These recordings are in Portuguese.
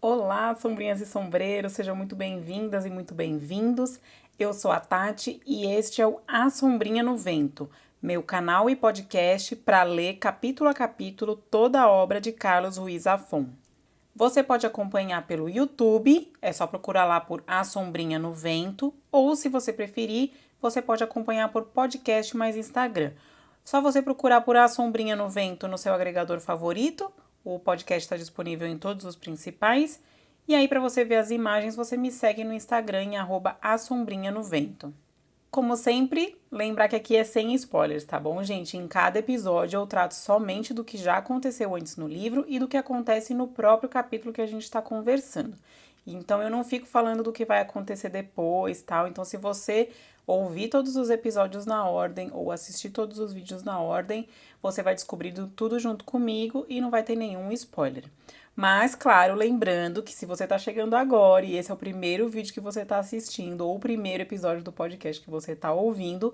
Olá, sombrinhas e sombreiros, sejam muito bem-vindas e muito bem-vindos. Eu sou a Tati e este é o A Sombrinha no Vento, meu canal e podcast para ler capítulo a capítulo toda a obra de Carlos Ruiz Zafón. Você pode acompanhar pelo YouTube, é só procurar lá por A Sombrinha no Vento, ou se você preferir, você pode acompanhar por podcast mais Instagram. Só você procurar por A Sombrinha no Vento no seu agregador favorito. O podcast está disponível em todos os principais. E aí, para você ver as imagens, você me segue no Instagram em @asombrinhanovento. Como sempre, lembrar que aqui é sem spoilers, tá bom, gente? Em cada episódio eu trato somente do que já aconteceu antes no livro e do que acontece no próprio capítulo que a gente está conversando. Então eu não fico falando do que vai acontecer depois, tal. Então, se você ouvir todos os episódios na ordem ou assistir todos os vídeos na ordem, você vai descobrir tudo junto comigo e não vai ter nenhum spoiler. Mas, claro, lembrando que se você tá chegando agora e esse é o primeiro vídeo que você tá assistindo ou o primeiro episódio do podcast que você tá ouvindo,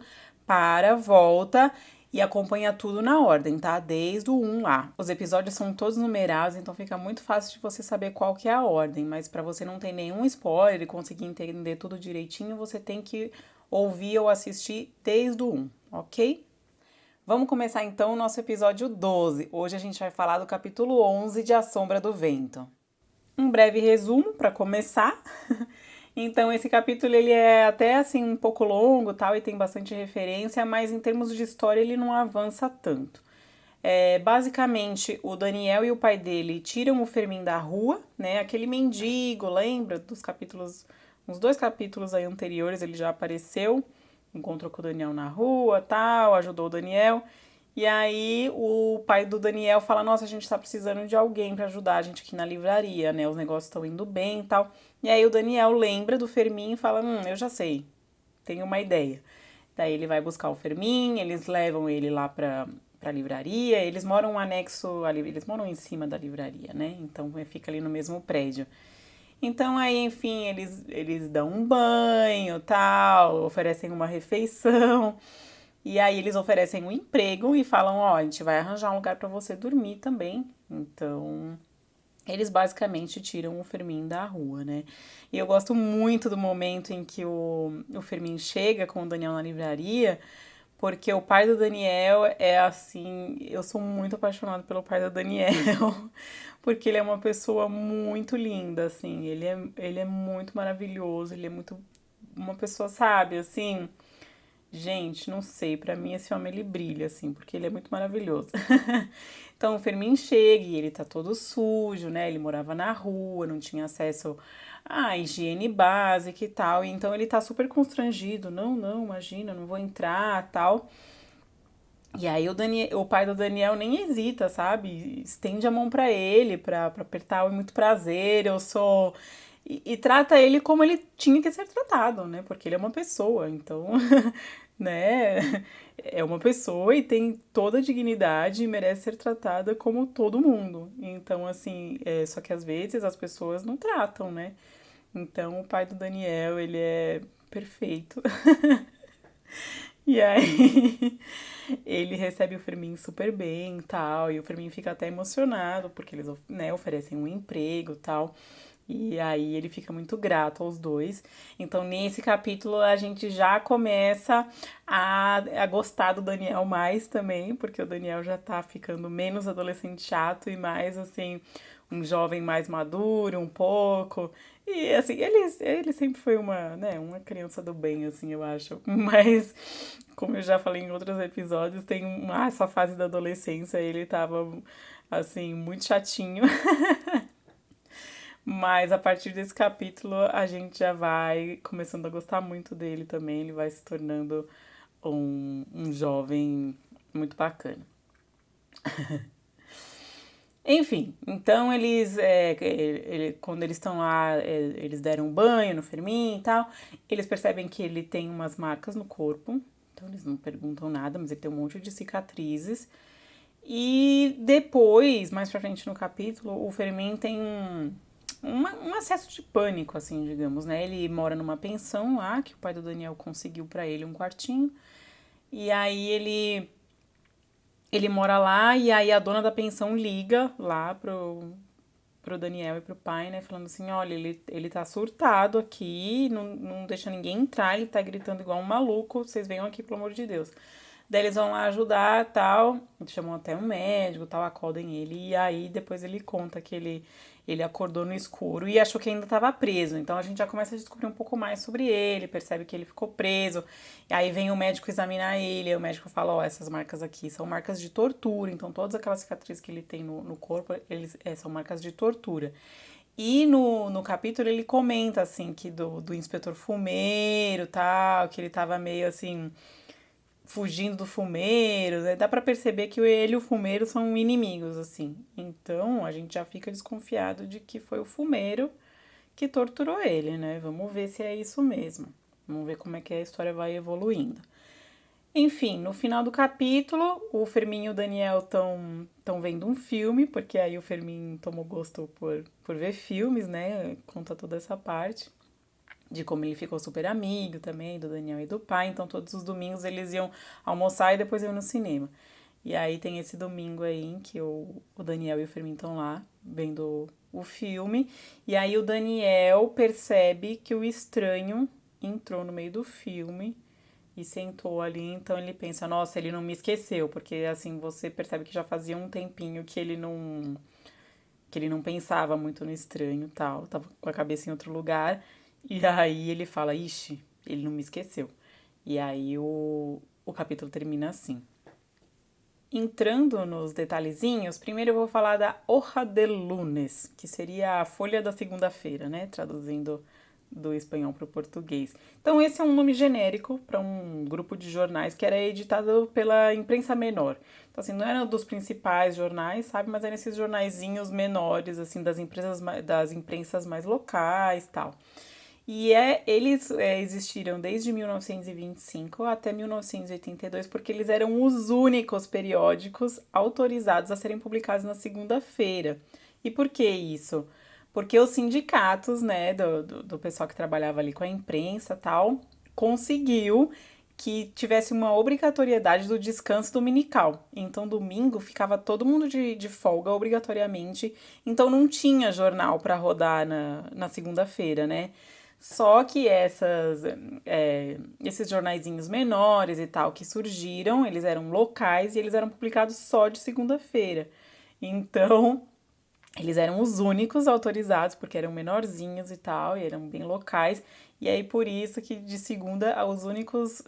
volta e acompanha tudo na ordem, tá? Desde o 1 lá. Os episódios são todos numerados, então fica muito fácil de você saber qual que é a ordem, mas para você não ter nenhum spoiler e conseguir entender tudo direitinho, você tem que ouvir ou assistir desde o 1, ok? Vamos começar então o nosso episódio 12. Hoje a gente vai falar do capítulo 11 de A Sombra do Vento. Um breve resumo para começar. Então esse capítulo ele é até assim um pouco longo, tal, e tem bastante referência, mas em termos de história ele não avança tanto. Basicamente, o Daniel e o pai dele tiram o Fermin da rua, né? Aquele mendigo, lembra dos capítulos, uns 2 capítulos aí anteriores ele já apareceu, encontrou com o Daniel na rua, tal, ajudou o Daniel. E aí o pai do Daniel fala: "Nossa, a gente tá precisando de alguém pra ajudar a gente aqui na livraria, né? Os negócios estão indo bem e tal". E aí o Daniel lembra do Fermin e fala: eu já sei, tenho uma ideia". Daí ele vai buscar o Fermin, eles levam ele lá pra livraria, eles moram um anexo ali, eles moram em cima da livraria, né? Então fica ali no mesmo prédio. Então aí, enfim, eles dão um banho, tal, oferecem uma refeição. E aí eles oferecem um emprego e falam, ó, a gente vai arranjar um lugar pra você dormir também. Então, eles basicamente tiram o Fermin da rua, né? E eu gosto muito do momento em que o Fermin chega com o Daniel na livraria, porque o pai do Daniel é assim, eu sou muito apaixonada pelo pai do Daniel, porque ele é uma pessoa muito linda, assim, ele é muito maravilhoso, ele é muito uma pessoa, sabe, assim, gente, não sei, pra mim esse homem ele brilha, assim, porque ele é muito maravilhoso. Então o Fermin chega e ele tá todo sujo, né? Ele morava na rua, não tinha acesso à higiene básica e tal. E então ele tá super constrangido. Não, não, imagina, não vou entrar, tal. E aí o pai do Daniel nem hesita, sabe? Estende a mão pra ele, pra apertar, oi, muito prazer, eu sou. E trata ele como ele tinha que ser tratado, né? Porque ele é uma pessoa, então, né? É uma pessoa e tem toda a dignidade e merece ser tratada como todo mundo. Então, assim, só que às vezes as pessoas não tratam, né? Então, o pai do Daniel, ele é perfeito. E aí ele recebe o Fermin super bem e tal, e o Fermin fica até emocionado, porque eles, né, oferecem um emprego e tal. E aí ele fica muito grato aos dois. Então, nesse capítulo, a gente já começa a gostar do Daniel mais também, porque o Daniel já tá ficando menos adolescente chato e mais, assim, um jovem mais maduro, um pouco. E, assim, ele sempre foi uma, né, uma criança do bem, assim, eu acho. Mas, como eu já falei em outros episódios, tem essa fase da adolescência, ele tava, assim, muito chatinho. Mas a partir desse capítulo a gente já vai começando a gostar muito dele também. Ele vai se tornando um jovem muito bacana. Enfim, então quando eles estão lá, eles deram um banho no Fermin e tal. Eles percebem que ele tem umas marcas no corpo. Então eles não perguntam nada, mas ele tem um monte de cicatrizes. E depois, mais pra frente no capítulo, o Fermin tem um acesso de pânico, assim, digamos, né? Ele mora numa pensão lá, que o pai do Daniel conseguiu pra ele um quartinho. E aí ele mora lá e aí a dona da pensão liga lá pro Daniel e pro pai, né? Falando assim, olha, ele tá surtado aqui, não deixa ninguém entrar, ele tá gritando igual um maluco, vocês venham aqui, pelo amor de Deus. Daí eles vão lá ajudar, tal, chamam até um médico, tal, acordem ele, e aí depois ele conta que ele acordou no escuro e achou que ainda estava preso. Então a gente já começa a descobrir um pouco mais sobre ele, percebe que ele ficou preso. E aí vem o médico examinar ele, e o médico fala, ó, essas marcas aqui são marcas de tortura, então todas aquelas cicatrizes que ele tem no corpo, são marcas de tortura. E no capítulo ele comenta, assim, que do inspetor fumeiro, tal, que ele tava meio, assim, fugindo do fumeiro, né? Dá pra perceber que ele e o fumeiro são inimigos, assim. Então a gente já fica desconfiado de que foi o fumeiro que torturou ele, né? Vamos ver se é isso mesmo. Vamos ver como é que a história vai evoluindo. Enfim, no final do capítulo, o Fermin e o Daniel estão vendo um filme, porque aí o Fermin tomou gosto por ver filmes, né? Conta toda essa parte de como ele ficou super amigo também do Daniel e do pai. Então, todos os domingos eles iam almoçar e depois iam no cinema. E aí tem esse domingo aí em que o Daniel e o Fermin estão lá vendo o filme. E aí o Daniel percebe que o estranho entrou no meio do filme e sentou ali. Então ele pensa, nossa, ele não me esqueceu, porque assim você percebe que já fazia um tempinho que ele não pensava muito no estranho, tal, tava com a cabeça em outro lugar. E aí ele fala, ixi, ele não me esqueceu. E aí o capítulo termina assim. Entrando nos detalhezinhos, primeiro eu vou falar da Hoja de Lunes, que seria a folha da segunda-feira, né? Traduzindo do espanhol para o português. Então, esse é um nome genérico para um grupo de jornais que era editado pela imprensa menor. Então, assim, não era dos principais jornais, sabe? Mas eram esses jornaizinhos menores, assim, das imprensas mais locais tal. E eles existiram desde 1925 até 1982, porque eles eram os únicos periódicos autorizados a serem publicados na segunda-feira. E por que isso? Porque os sindicatos, né, do pessoal que trabalhava ali com a imprensa e tal, conseguiu que tivesse uma obrigatoriedade do descanso dominical. Então, domingo ficava todo mundo de folga obrigatoriamente. Então, não tinha jornal para rodar na segunda-feira, né? Só que esses jornaizinhos menores e tal que surgiram, eles eram locais e eles eram publicados só de segunda-feira. Então, eles eram os únicos autorizados, porque eram menorzinhos e tal, e eram bem locais. E aí, por isso que de segunda, os únicos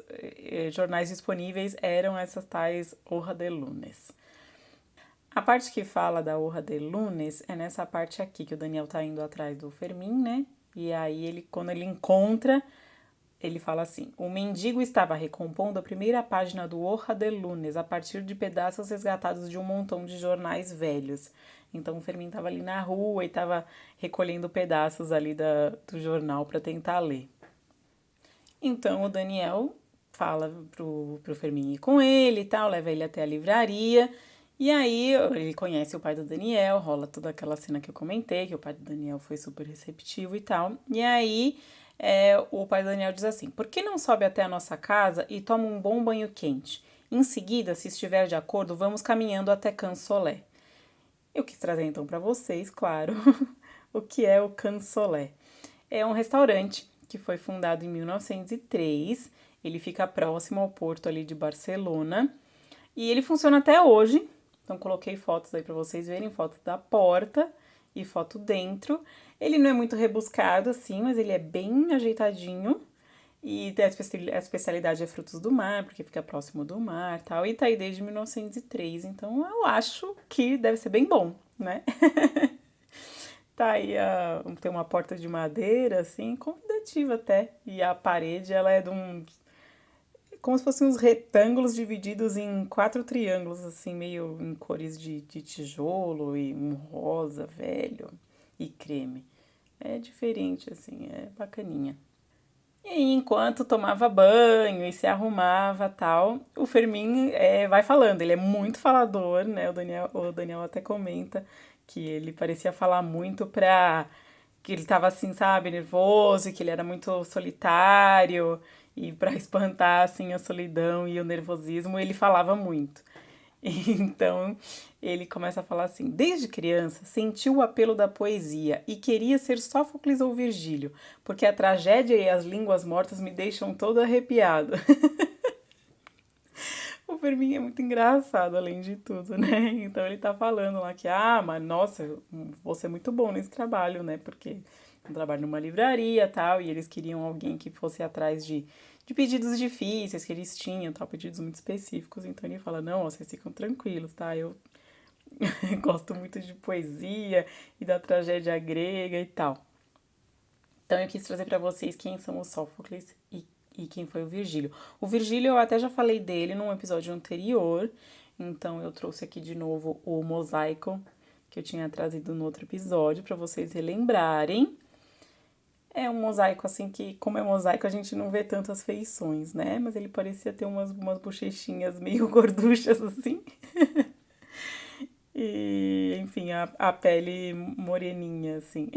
jornais disponíveis eram essas tais Hoja de Lunes. A parte que fala da Hoja de Lunes é nessa parte aqui, que o Daniel tá indo atrás do Fermin, né? E aí, quando ele encontra, ele fala assim: o mendigo estava recompondo a primeira página do Hoja de Lunes a partir de pedaços resgatados de um montão de jornais velhos. Então o Fermin estava ali na rua e estava recolhendo pedaços ali do jornal para tentar ler. Então o Daniel fala pro Fermin ir com ele e tal, leva ele até a livraria. E aí ele conhece o pai do Daniel, rola toda aquela cena que eu comentei, que o pai do Daniel foi super receptivo e tal. E aí o pai do Daniel diz assim: por que não sobe até a nossa casa e toma um bom banho quente? Em seguida, se estiver de acordo, vamos caminhando até Cansolé. Eu quis trazer então para vocês, claro, o que é o Cansolé. É um restaurante que foi fundado em 1903. Ele fica próximo ao porto ali de Barcelona e ele funciona até hoje. Então coloquei fotos aí para vocês verem, foto da porta e foto dentro. Ele não é muito rebuscado assim, mas ele é bem ajeitadinho. E a especialidade é frutos do mar, porque fica próximo do mar e tal. E tá aí desde 1903, então eu acho que deve ser bem bom, né? Tá aí, tem uma porta de madeira, assim, convidativa até. E a parede, ela é de como se fossem uns retângulos divididos em 4 triângulos, assim, meio em cores de tijolo e um rosa velho e creme. É diferente, assim, é bacaninha. E aí, enquanto tomava banho e se arrumava tal, o Fermin vai falando. Ele é muito falador, né? O Daniel até comenta que ele parecia falar muito que ele tava assim, sabe, nervoso, e que ele era muito solitário, e pra espantar, assim, a solidão e o nervosismo, ele falava muito. Então, ele começa a falar assim: desde criança senti o apelo da poesia e queria ser Sófocles ou Virgílio, porque a tragédia e as línguas mortas me deixam todo arrepiado. O Fermin é muito engraçado, além de tudo, né? Então ele tá falando lá que, mas nossa, você é muito bom nesse trabalho, né? Porque eu trabalho numa livraria e tal, e eles queriam alguém que fosse atrás de pedidos difíceis que eles tinham, tal, pedidos muito específicos. Então ele fala, não, vocês ficam tranquilos, tá? Eu gosto muito de poesia e da tragédia grega e tal. Então eu quis trazer para vocês quem são os Sófocles e quem foi o Virgílio. O Virgílio eu até já falei dele num episódio anterior, então eu trouxe aqui de novo o mosaico que eu tinha trazido no outro episódio para vocês relembrarem. É um mosaico assim que, como é mosaico, a gente não vê tantas feições, né? Mas ele parecia ter umas bochechinhas meio gorduchas assim. E, enfim, a pele moreninha, assim.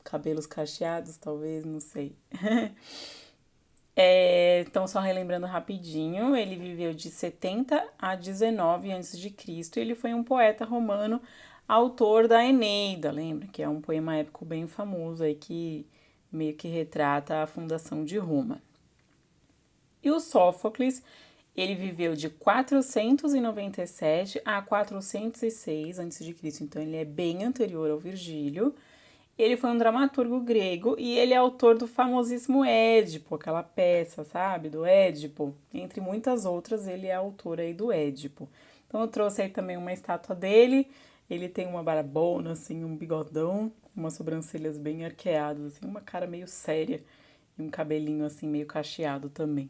Cabelos cacheados, talvez, não sei. Então, só relembrando rapidinho, ele viveu de 70 a 19 a.C. Ele foi um poeta romano, autor da Eneida, lembra? Que é um poema épico bem famoso aí que meio que retrata a fundação de Roma. E o Sófocles, ele viveu de 497 a 406 a.C., então ele é bem anterior ao Virgílio. Ele foi um dramaturgo grego e ele é autor do famosíssimo Édipo, aquela peça, sabe? Do Édipo. Entre muitas outras, ele é autor aí do Édipo. Então eu trouxe aí também uma estátua dele. Ele tem uma barbona, assim, um bigodão, umas sobrancelhas bem arqueadas, assim, uma cara meio séria e um cabelinho assim meio cacheado também.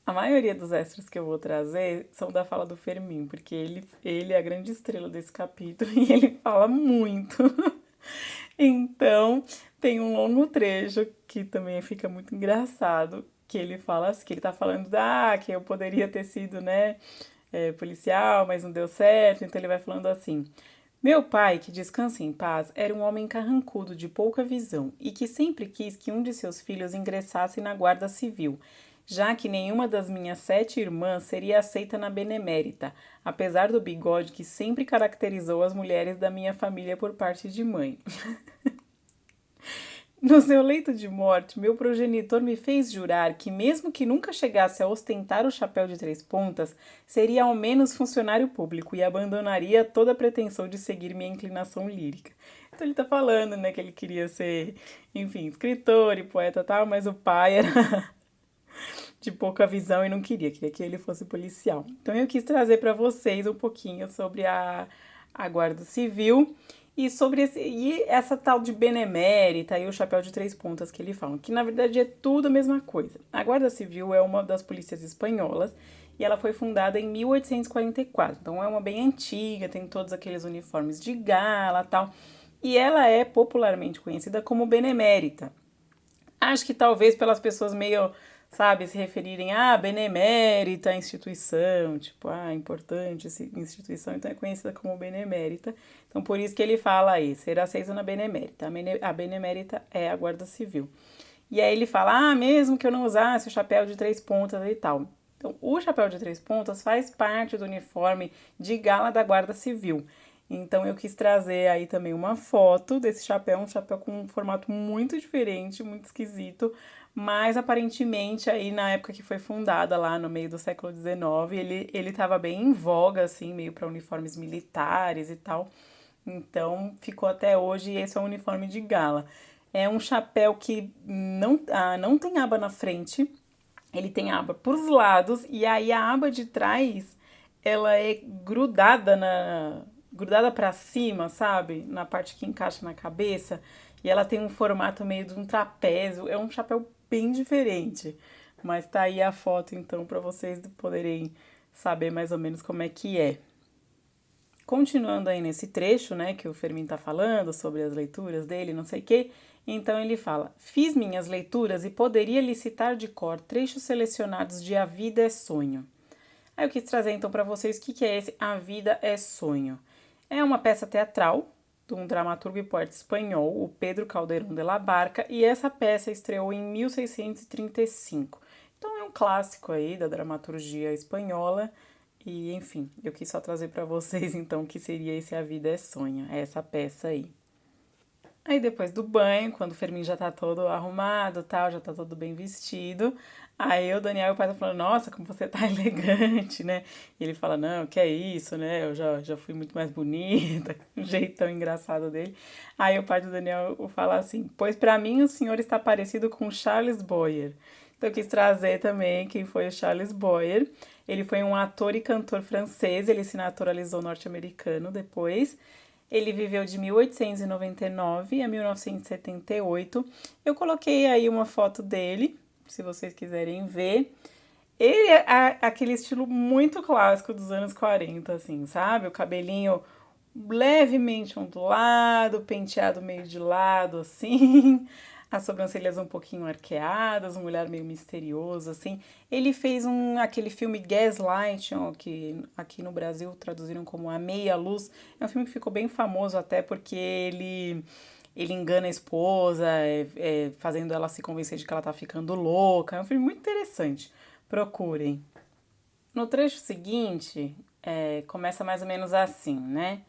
A maioria dos extras que eu vou trazer são da fala do Fermin, porque ele é a grande estrela desse capítulo e ele fala muito. Então, tem um longo trecho que também fica muito engraçado, que ele fala assim, que ele tá falando que eu poderia ter sido, né, policial, mas não deu certo, então ele vai falando assim: meu pai, que descansa em paz, era um homem carrancudo, de pouca visão, e que sempre quis que um de seus filhos ingressasse na guarda civil, já que nenhuma das minhas 7 irmãs seria aceita na benemérita, apesar do bigode que sempre caracterizou as mulheres da minha família por parte de mãe. No seu leito de morte, meu progenitor me fez jurar que, mesmo que nunca chegasse a ostentar o chapéu de 3 pontas, seria ao menos funcionário público e abandonaria toda a pretensão de seguir minha inclinação lírica. Então ele tá falando, né, que ele queria ser, enfim, escritor e poeta e tal, mas o pai era de pouca visão e não queria que ele fosse policial. Então eu quis trazer para vocês um pouquinho sobre a Guarda Civil e sobre essa tal de benemérita e o chapéu de 3 pontas que ele fala, que na verdade é tudo a mesma coisa. A Guarda Civil é uma das polícias espanholas e ela foi fundada em 1844, então é uma bem antiga, tem todos aqueles uniformes de gala e tal, e ela é popularmente conhecida como benemérita. Acho que talvez pelas pessoas meio, sabe, se referirem a benemérita instituição, tipo, importante essa instituição, então é conhecida como benemérita. Então por isso que ele fala aí, ser aceito na benemérita. A benemérita é a Guarda Civil. E aí ele fala, mesmo que eu não usasse o chapéu de 3 pontas e tal. Então, o chapéu de 3 pontas faz parte do uniforme de gala da Guarda Civil. Então eu quis trazer aí também uma foto desse chapéu, um chapéu com um formato muito diferente, muito esquisito, mas aparentemente aí na época que foi fundada lá no meio do século XIX, ele estava bem em voga, assim, meio para uniformes militares e tal. Então ficou até hoje e esse é o uniforme de gala. É um chapéu que não tem aba na frente, ele tem aba por os lados e aí a aba de trás ela é grudada para cima, sabe? Na parte que encaixa na cabeça, e ela tem um formato meio de um trapézio. É um chapéu bem diferente. Mas tá aí a foto então para vocês poderem saber mais ou menos como é que é. Continuando aí nesse trecho, né, que o Fermin tá falando sobre as leituras dele, não sei o quê, então ele fala: fiz minhas leituras e poderia lhe citar de cor trechos selecionados de A Vida é Sonho. Aí eu quis trazer então para vocês o que é esse A Vida é Sonho. É uma peça teatral de um dramaturgo e poeta espanhol, o Pedro Calderón de la Barca, e essa peça estreou em 1635. Então é um clássico aí da dramaturgia espanhola e, enfim, eu quis só trazer para vocês então que seria esse A Vida é Sonha, essa peça aí. Aí depois do banho, quando o Fermin já tá todo arrumado, tal, já tá todo bem vestido, aí o Daniel e o pai tá falando, nossa, como você tá elegante, né? E ele fala, não, que é isso, né? Eu já fui muito mais bonita, um jeitão engraçado dele. Aí o pai do Daniel fala assim, pois pra mim o senhor está parecido com Charles Boyer. Então eu quis trazer também quem foi o Charles Boyer. Ele foi um ator e cantor francês, ele se naturalizou norte-americano depois. Ele viveu de 1899 a 1978. Eu coloquei aí uma foto dele, se vocês quiserem ver. Ele é aquele estilo muito clássico dos anos 40, assim, sabe? O cabelinho levemente ondulado, penteado meio de lado, assim, as sobrancelhas um pouquinho arqueadas, um olhar meio misterioso, assim. Ele fez aquele filme Gaslight, ó, que aqui no Brasil traduziram como A Meia Luz. É um filme que ficou bem famoso até porque ele engana a esposa, fazendo ela se convencer de que ela tá ficando louca. É um filme muito interessante. Procurem. No trecho seguinte, começa mais ou menos assim, né?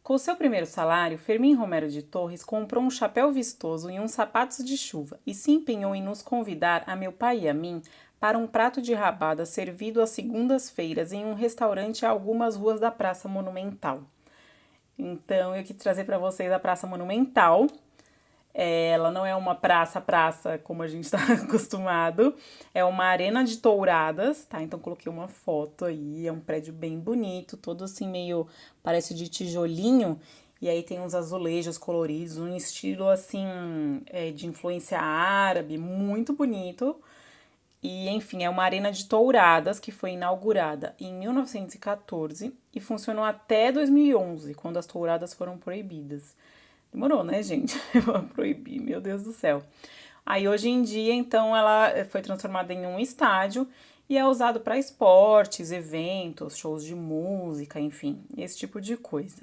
Com o seu primeiro salário, Fermim Romero de Torres comprou um chapéu vistoso e uns sapatos de chuva e se empenhou em nos convidar, a meu pai e a mim, para um prato de rabada servido às segundas-feiras em um restaurante a algumas ruas da Praça Monumental. Então eu quis trazer para vocês a Praça Monumental. Ela não é uma praça como a gente está acostumado, é uma arena de touradas, tá? Então coloquei uma foto aí, é um prédio bem bonito, todo assim meio, parece de tijolinho, e aí tem uns azulejos coloridos, um estilo assim, de influência árabe, muito bonito. E, enfim, é uma arena de touradas que foi inaugurada em 1914 e funcionou até 2011, quando as touradas foram proibidas. Demorou, né, gente? Pra proibir, meu Deus do céu. Aí, hoje em dia, então, ela foi transformada em um estádio e é usado para esportes, eventos, shows de música, enfim, esse tipo de coisa.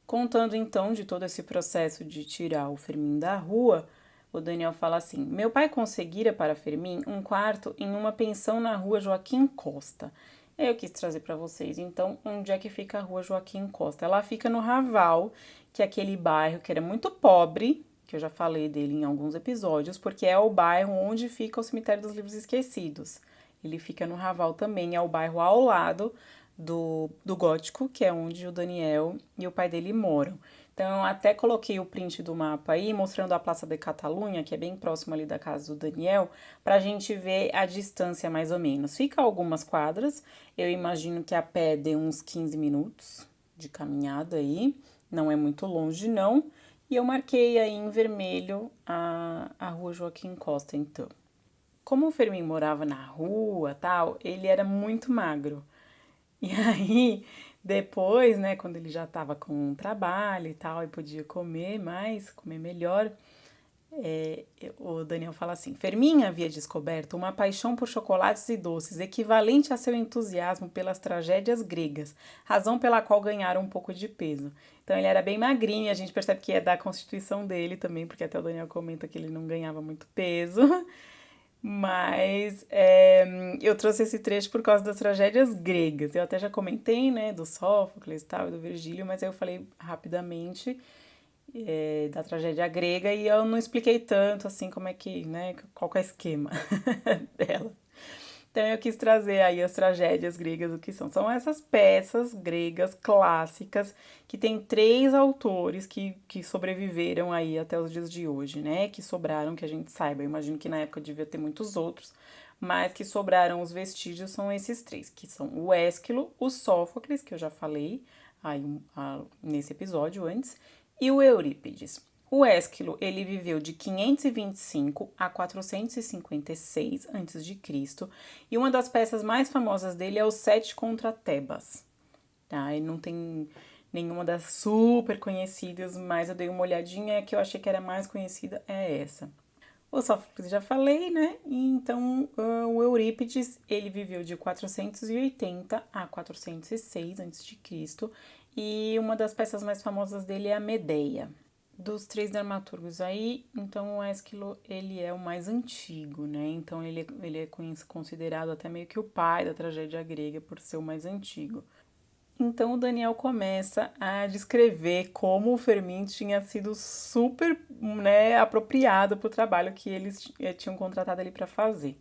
Contando então de todo esse processo de tirar o Fermin da rua, o Daniel fala assim: meu pai conseguira para Fermin um quarto em uma pensão na rua Joaquim Costa. Eu quis trazer para vocês, então, onde é que fica a rua Joaquim Costa? Ela fica no Raval, que é aquele bairro que era muito pobre, que eu já falei dele em alguns episódios, porque é o bairro onde fica o Cemitério dos Livros Esquecidos. Ele fica no Raval também, é o bairro ao lado do Gótico, que é onde o Daniel e o pai dele moram. Então, eu até coloquei o print do mapa aí, mostrando a Praça de Catalunha, que é bem próximo ali da casa do Daniel, pra gente ver a distância mais ou menos. Fica algumas quadras, eu imagino que a pé dê uns 15 minutos de caminhada aí, não é muito longe não. E eu marquei aí em vermelho a rua Joaquim Costa, então. Como o Fermin morava na rua, tal, ele era muito magro. E aí, depois, né, quando ele já tava com um trabalho e tal, e podia comer mais, comer melhor, o Daniel fala assim: Fermin havia descoberto uma paixão por chocolates e doces, equivalente a seu entusiasmo pelas tragédias gregas, razão pela qual ganharam um pouco de peso. Então ele era bem magrinho, e a gente percebe que é da constituição dele também, porque até o Daniel comenta que ele não ganhava muito peso. Mas eu trouxe esse trecho por causa das tragédias gregas. Eu até já comentei, né, do Sófocles e tal, e do Virgílio, mas aí eu falei rapidamente da tragédia grega e eu não expliquei tanto, assim, como é que, né, qual que é o esquema dela. Então eu quis trazer aí as tragédias gregas, o que são? São essas peças gregas clássicas que tem três autores que sobreviveram aí até os dias de hoje, né? Que sobraram, que a gente saiba. Eu imagino que na época devia ter muitos outros, mas que sobraram os vestígios são esses três, que são o Ésquilo, o Sófocles, que eu já falei aí nesse episódio antes, e o Eurípides. O Ésquilo, ele viveu de 525 a 456 a.C. E uma das peças mais famosas dele é o Sete contra Tebas. Tá? E não tem nenhuma das super conhecidas, mas eu dei uma olhadinha, que eu achei que era mais conhecida é essa. O Sófocles já falei, né? Então, o Eurípides, ele viveu de 480 a 406 a.C. E uma das peças mais famosas dele é a Medeia. Dos três dramaturgos aí, então o Ésquilo, ele é o mais antigo, né? Então ele é considerado até meio que o pai da tragédia grega por ser o mais antigo. Então o Daniel começa a descrever como o Fermin tinha sido super, né, apropriado para o trabalho que eles tinham contratado ele para fazer.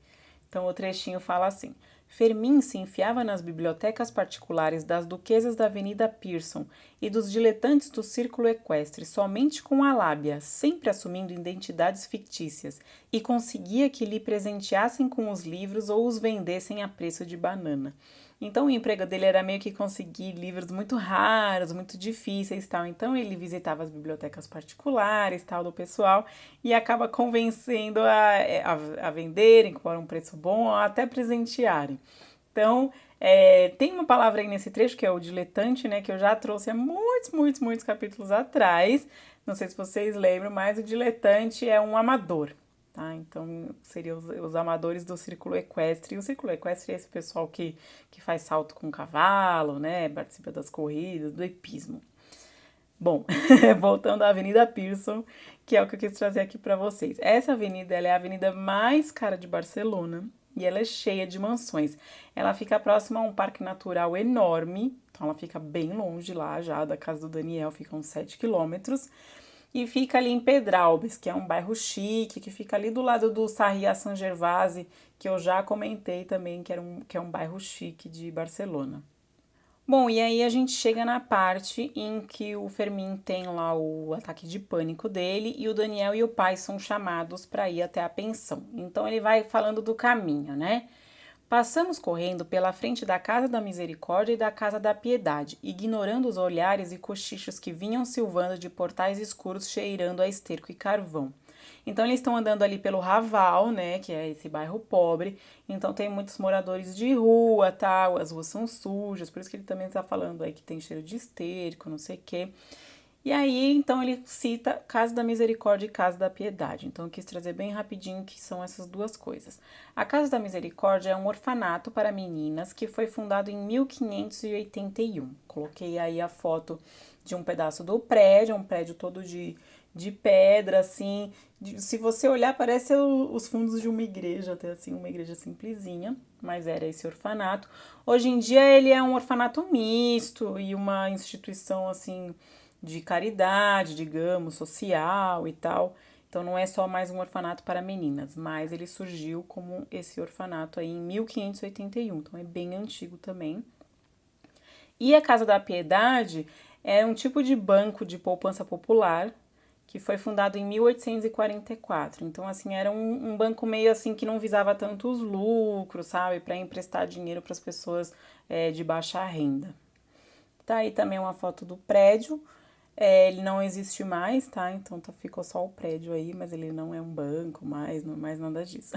Então o trechinho fala assim: Fermin se enfiava nas bibliotecas particulares das duquesas da Avenida Pearson e dos diletantes do círculo equestre somente com a lábia, sempre assumindo identidades fictícias, e conseguia que lhe presenteassem com os livros ou os vendessem a preço de banana. Então o emprego dele era meio que conseguir livros muito raros, muito difíceis, tal. Então ele visitava as bibliotecas particulares, tal, do pessoal e acaba convencendo a venderem por um preço bom, ou até presentearem. Então tem uma palavra aí nesse trecho que é o diletante, né? Que eu já trouxe há muitos capítulos atrás. Não sei se vocês lembram, mas o diletante é um amador. Tá? Então, seriam os amadores do círculo equestre. E o círculo equestre é esse pessoal que faz salto com cavalo, né? Participa das corridas, do hipismo. Bom, voltando à Avenida Pearson, que é o que eu quis trazer aqui para vocês. Essa avenida ela é a avenida mais cara de Barcelona e ela é cheia de mansões. Ela fica próxima a um parque natural enorme, então ela fica bem longe lá já da casa do Daniel, fica uns 7 quilômetros. E fica ali em Pedralbes, que é um bairro chique, que fica ali do lado do Sarriá San Gervasi, que eu já comentei também, que é um bairro chique de Barcelona. Bom, e aí a gente chega na parte em que o Fermin tem lá o ataque de pânico dele e o Daniel e o pai são chamados para ir até a pensão. Então ele vai falando do caminho, né? Passamos correndo pela frente da Casa da Misericórdia e da Casa da Piedade, ignorando os olhares e cochichos que vinham silvando de portais escuros cheirando a esterco e carvão. Então eles estão andando ali pelo Raval, né, que é esse bairro pobre. Então tem muitos moradores de rua, tal, as ruas são sujas, por isso que ele também está falando aí que tem cheiro de esterco, não sei o quê. E aí, então, ele cita Casa da Misericórdia e Casa da Piedade. Então, eu quis trazer bem rapidinho que são essas duas coisas. A Casa da Misericórdia é um orfanato para meninas que foi fundado em 1581. Coloquei aí a foto de um pedaço do prédio, um prédio todo de pedra, assim. Se você olhar, parece os fundos de uma igreja, até assim, uma igreja simplesinha, mas era esse orfanato. Hoje em dia, ele é um orfanato misto e uma instituição, assim, de caridade, digamos, social e tal. Então não é só mais um orfanato para meninas, mas ele surgiu como esse orfanato aí em 1581, então é bem antigo também. E a Casa da Piedade é um tipo de banco de poupança popular que foi fundado em 1844. Então, assim, era um banco meio assim que não visava tanto os lucros, sabe? Para emprestar dinheiro para as pessoas de baixa renda. Tá aí também uma foto do prédio. Ele não existe mais, tá? Então ficou só o prédio aí, mas ele não é um banco mais, não é mais nada disso.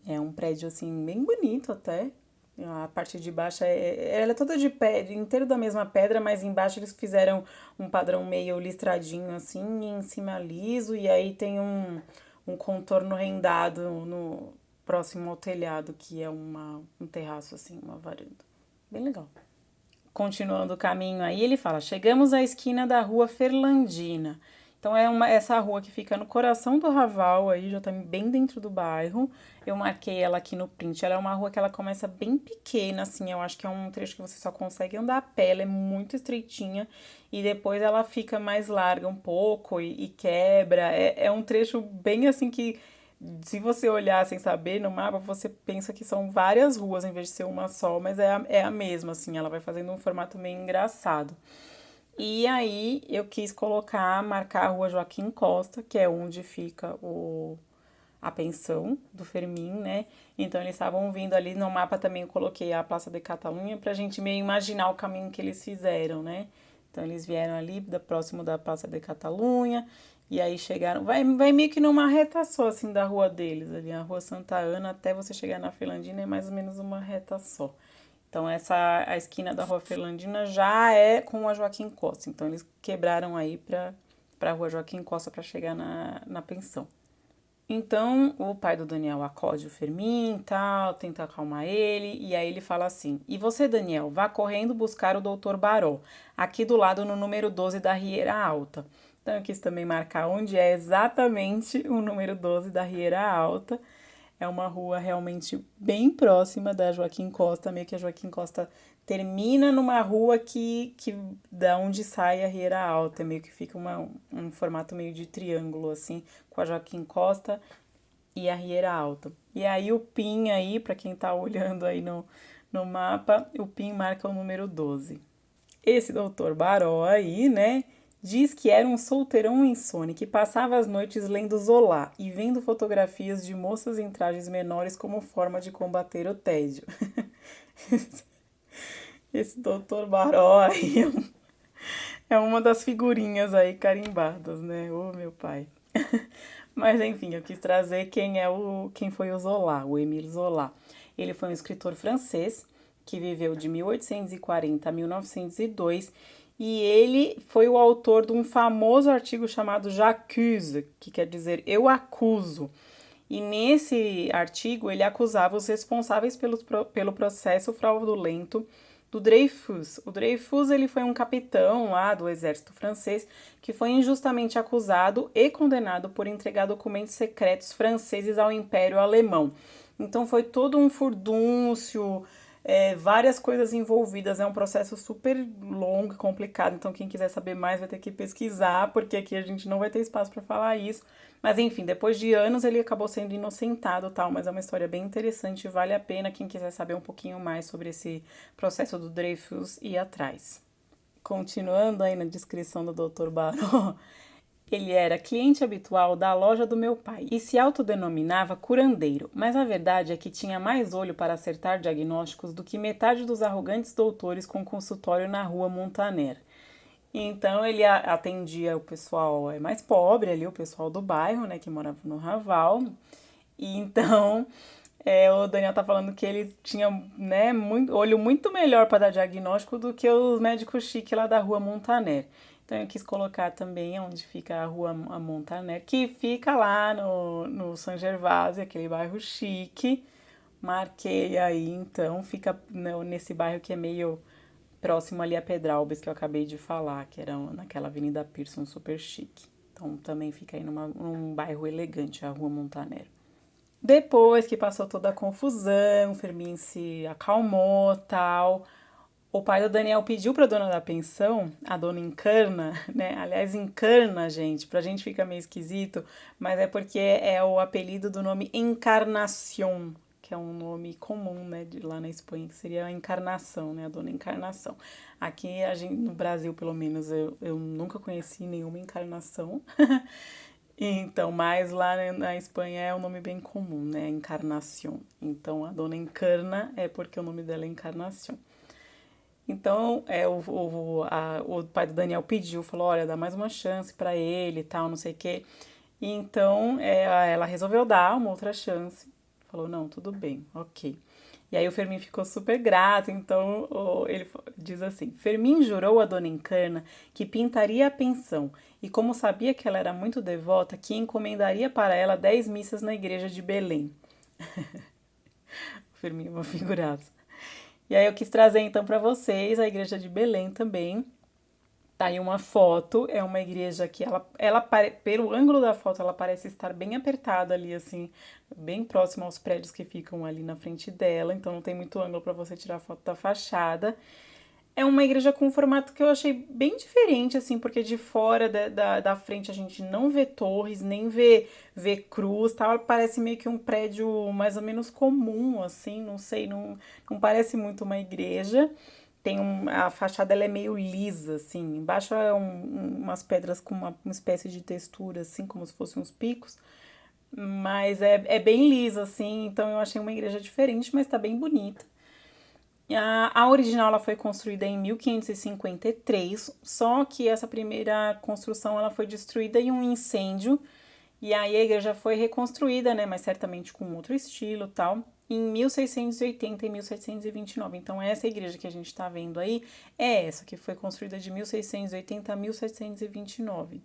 É um prédio, assim, bem bonito até. A parte de baixo ela é toda de pedra, inteiro da mesma pedra, mas embaixo eles fizeram um padrão meio listradinho assim, e em cima liso, e aí tem um contorno rendado no próximo ao telhado, que é um terraço assim, uma varanda. Bem legal. Continuando o caminho aí, ele fala: chegamos à esquina da rua Ferlandina. Então essa rua que fica no coração do Raval aí, já tá bem dentro do bairro. Eu marquei ela aqui no print. Ela é uma rua que ela começa bem pequena, assim. Eu acho que é um trecho que você só consegue andar a pé. Ela é muito estreitinha e depois ela fica mais larga um pouco e quebra. É um trecho bem assim que se você olhar sem saber no mapa, você pensa que são várias ruas em vez de ser uma só, mas é a mesma, assim, ela vai fazendo um formato meio engraçado. E aí eu quis marcar a rua Joaquim Costa, que é onde fica a pensão do Fermin, né? Então eles estavam vindo ali no mapa também, eu coloquei a Praça de Catalunha pra gente meio imaginar o caminho que eles fizeram, né? Então eles vieram ali próximo da Praça de Catalunha e aí chegaram, vai meio que numa reta só assim da rua deles, ali a Rua Santa Ana até você chegar na Ferlandina é mais ou menos uma reta só. Então a esquina da Rua Ferlandina já é com a Joaquim Costa. Então eles quebraram aí para a Rua Joaquim Costa para chegar na pensão. Então, o pai do Daniel acode o Fermin, tal, tenta acalmar ele, e aí ele fala assim: e você, Daniel, vá correndo buscar o doutor Baró, aqui do lado no número 12 da Riera Alta. Então eu quis também marcar onde é exatamente o número 12 da Ribeira Alta. É uma rua realmente bem próxima da Joaquim Costa, meio que a Joaquim Costa termina numa rua que da onde sai a Ribeira Alta, meio que fica um formato meio de triângulo, assim, com a Joaquim Costa e a Ribeira Alta. E aí o PIN aí, para quem tá olhando aí no mapa, o PIN marca o número 12. Esse doutor Baró aí, né, diz que era um solteirão insone que passava as noites lendo Zola e vendo fotografias de moças em trajes menores como forma de combater o tédio. Esse doutor Baró aí é uma das figurinhas aí carimbadas, né? Ô, meu pai. Mas enfim, eu quis trazer quem foi o Zola, o Émile Zola. Ele foi um escritor francês que viveu de 1840 a 1902 e ele foi o autor de um famoso artigo chamado J'accuse, que quer dizer eu acuso. E nesse artigo ele acusava os responsáveis pelo processo fraudulento do Dreyfus. O Dreyfus ele foi um capitão lá do exército francês que foi injustamente acusado e condenado por entregar documentos secretos franceses ao Império Alemão. Então foi todo um furdúncio, várias coisas envolvidas, é um processo super longo e complicado, então quem quiser saber mais vai ter que pesquisar, porque aqui a gente não vai ter espaço para falar isso. Mas enfim, depois de anos ele acabou sendo inocentado, tal, mas é uma história bem interessante, vale a pena quem quiser saber um pouquinho mais sobre esse processo do Dreyfus ir atrás. Continuando aí na descrição do Dr. Baró, ele era cliente habitual da loja do meu pai e se autodenominava curandeiro, mas a verdade é que tinha mais olho para acertar diagnósticos do que metade dos arrogantes doutores com consultório na rua Montaner. Então ele atendia o pessoal mais pobre ali, o pessoal do bairro, né, que morava no Raval. E então o Daniel tá falando que ele tinha, né, olho muito melhor para dar diagnóstico do que os médicos chiques lá da rua Montaner. Então eu quis colocar também onde fica a rua Montaner, que fica lá no São Gervásio, aquele bairro chique. Marquei aí, então, fica nesse bairro que é meio próximo ali a Pedralbes, que eu acabei de falar, que era naquela Avenida Pearson super chique. Então também fica aí num bairro elegante, a Rua Montaner. Depois que passou toda a confusão, o Fermin se acalmou, tal. O pai do Daniel pediu para a dona da pensão, a dona Encarna, né? Aliás, Encarna, gente, pra gente fica meio esquisito, mas é porque é o apelido do nome Encarnación, que é um nome comum, né, de lá na Espanha, que seria a encarnação, né, a dona Encarnação. Aqui, no Brasil, pelo menos, eu nunca conheci nenhuma encarnação. Então, mas lá na Espanha é um nome bem comum, né, Encarnación. Então, a dona Encarna é porque o nome dela é Encarnación. Então, o pai do Daniel pediu, falou, olha, dá mais uma chance pra ele e tal, não sei o quê. E então, ela resolveu dar uma outra chance. Falou, não, tudo bem, ok. E aí o Fermin ficou super grato, então ele diz assim, Fermin jurou a dona Encarna que pintaria a pensão e como sabia que ela era muito devota, que encomendaria para ela 10 missas na igreja de Belém. O Fermin é uma figuraça. E aí eu quis trazer então para vocês a igreja de Belém também. Tá aí uma foto, é uma igreja que pelo ângulo da foto, ela parece estar bem apertada ali, assim, bem próxima aos prédios que ficam ali na frente dela, então não tem muito ângulo para você tirar foto da fachada. É uma igreja com um formato que eu achei bem diferente, assim, porque de fora da frente a gente não vê torres, nem vê cruz, tal. Parece meio que um prédio mais ou menos comum, assim, não sei, não parece muito uma igreja. A fachada ela é meio lisa, assim, embaixo é umas pedras com uma espécie de textura, assim, como se fossem uns picos, mas é bem lisa, assim, então eu achei uma igreja diferente, mas tá bem bonita. A original ela foi construída em 1553, só que essa primeira construção ela foi destruída em um incêndio, e aí a igreja foi reconstruída, né, mas certamente com outro estilo e tal, em 1680 e 1729. Então essa igreja que a gente está vendo aí é essa, que foi construída de 1680 a 1729.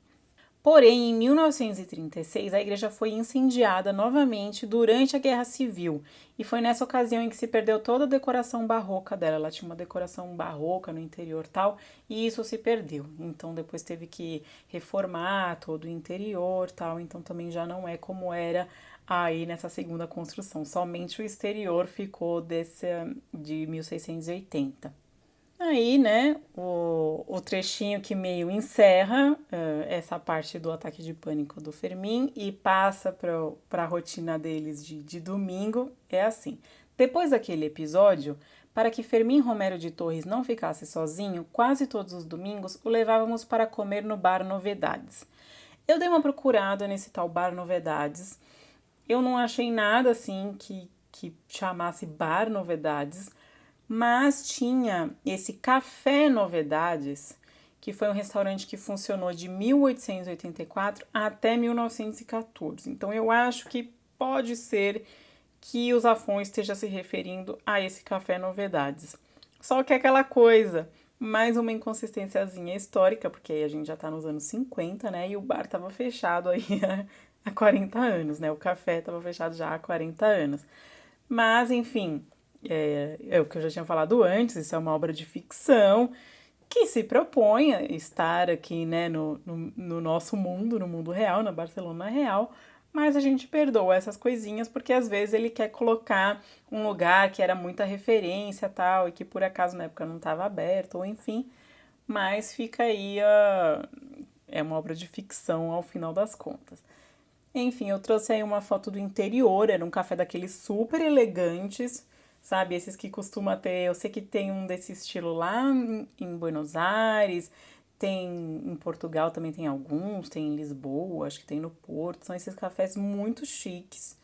Porém, em 1936, a igreja foi incendiada novamente durante a Guerra Civil. E foi nessa ocasião em que se perdeu toda a decoração barroca dela. Ela tinha uma decoração barroca no interior e tal, e isso se perdeu. Então depois teve que reformar todo o interior tal. Então também já não é como era aí nessa segunda construção. Somente o exterior ficou de 1680. Aí, né, o trechinho que meio encerra essa parte do ataque de pânico do Fermin e passa para a rotina deles de domingo é assim. Depois daquele episódio, para que Fermin Romero de Torres não ficasse sozinho, quase todos os domingos o levávamos para comer no Bar Novedades. Eu dei uma procurada nesse tal Bar Novedades. Eu não achei nada assim que chamasse Bar Novedades, mas tinha esse Café Novedades, que foi um restaurante que funcionou de 1884 até 1914. Então eu acho que pode ser que o Zafon esteja se referindo a esse Café Novedades. Só que é aquela coisa, mais uma inconsistênciazinha histórica, porque aí a gente já tá nos anos 50, né? E o bar tava fechado aí há 40 anos, né? O café tava fechado já há 40 anos. Mas, enfim, é o que eu já tinha falado antes, isso é uma obra de ficção que se propõe a estar aqui, né, no nosso mundo, no mundo real, na Barcelona real, mas a gente perdoa essas coisinhas porque às vezes ele quer colocar um lugar que era muita referência tal e que por acaso na época não estava aberto, ou enfim, mas fica aí é uma obra de ficção ao final das contas. Enfim, eu trouxe aí uma foto do interior, era um café daqueles super elegantes, sabe? Esses que costuma ter, eu sei que tem um desse estilo lá em Buenos Aires, tem em Portugal também tem alguns, tem em Lisboa, acho que tem no Porto. São esses cafés muito chiques,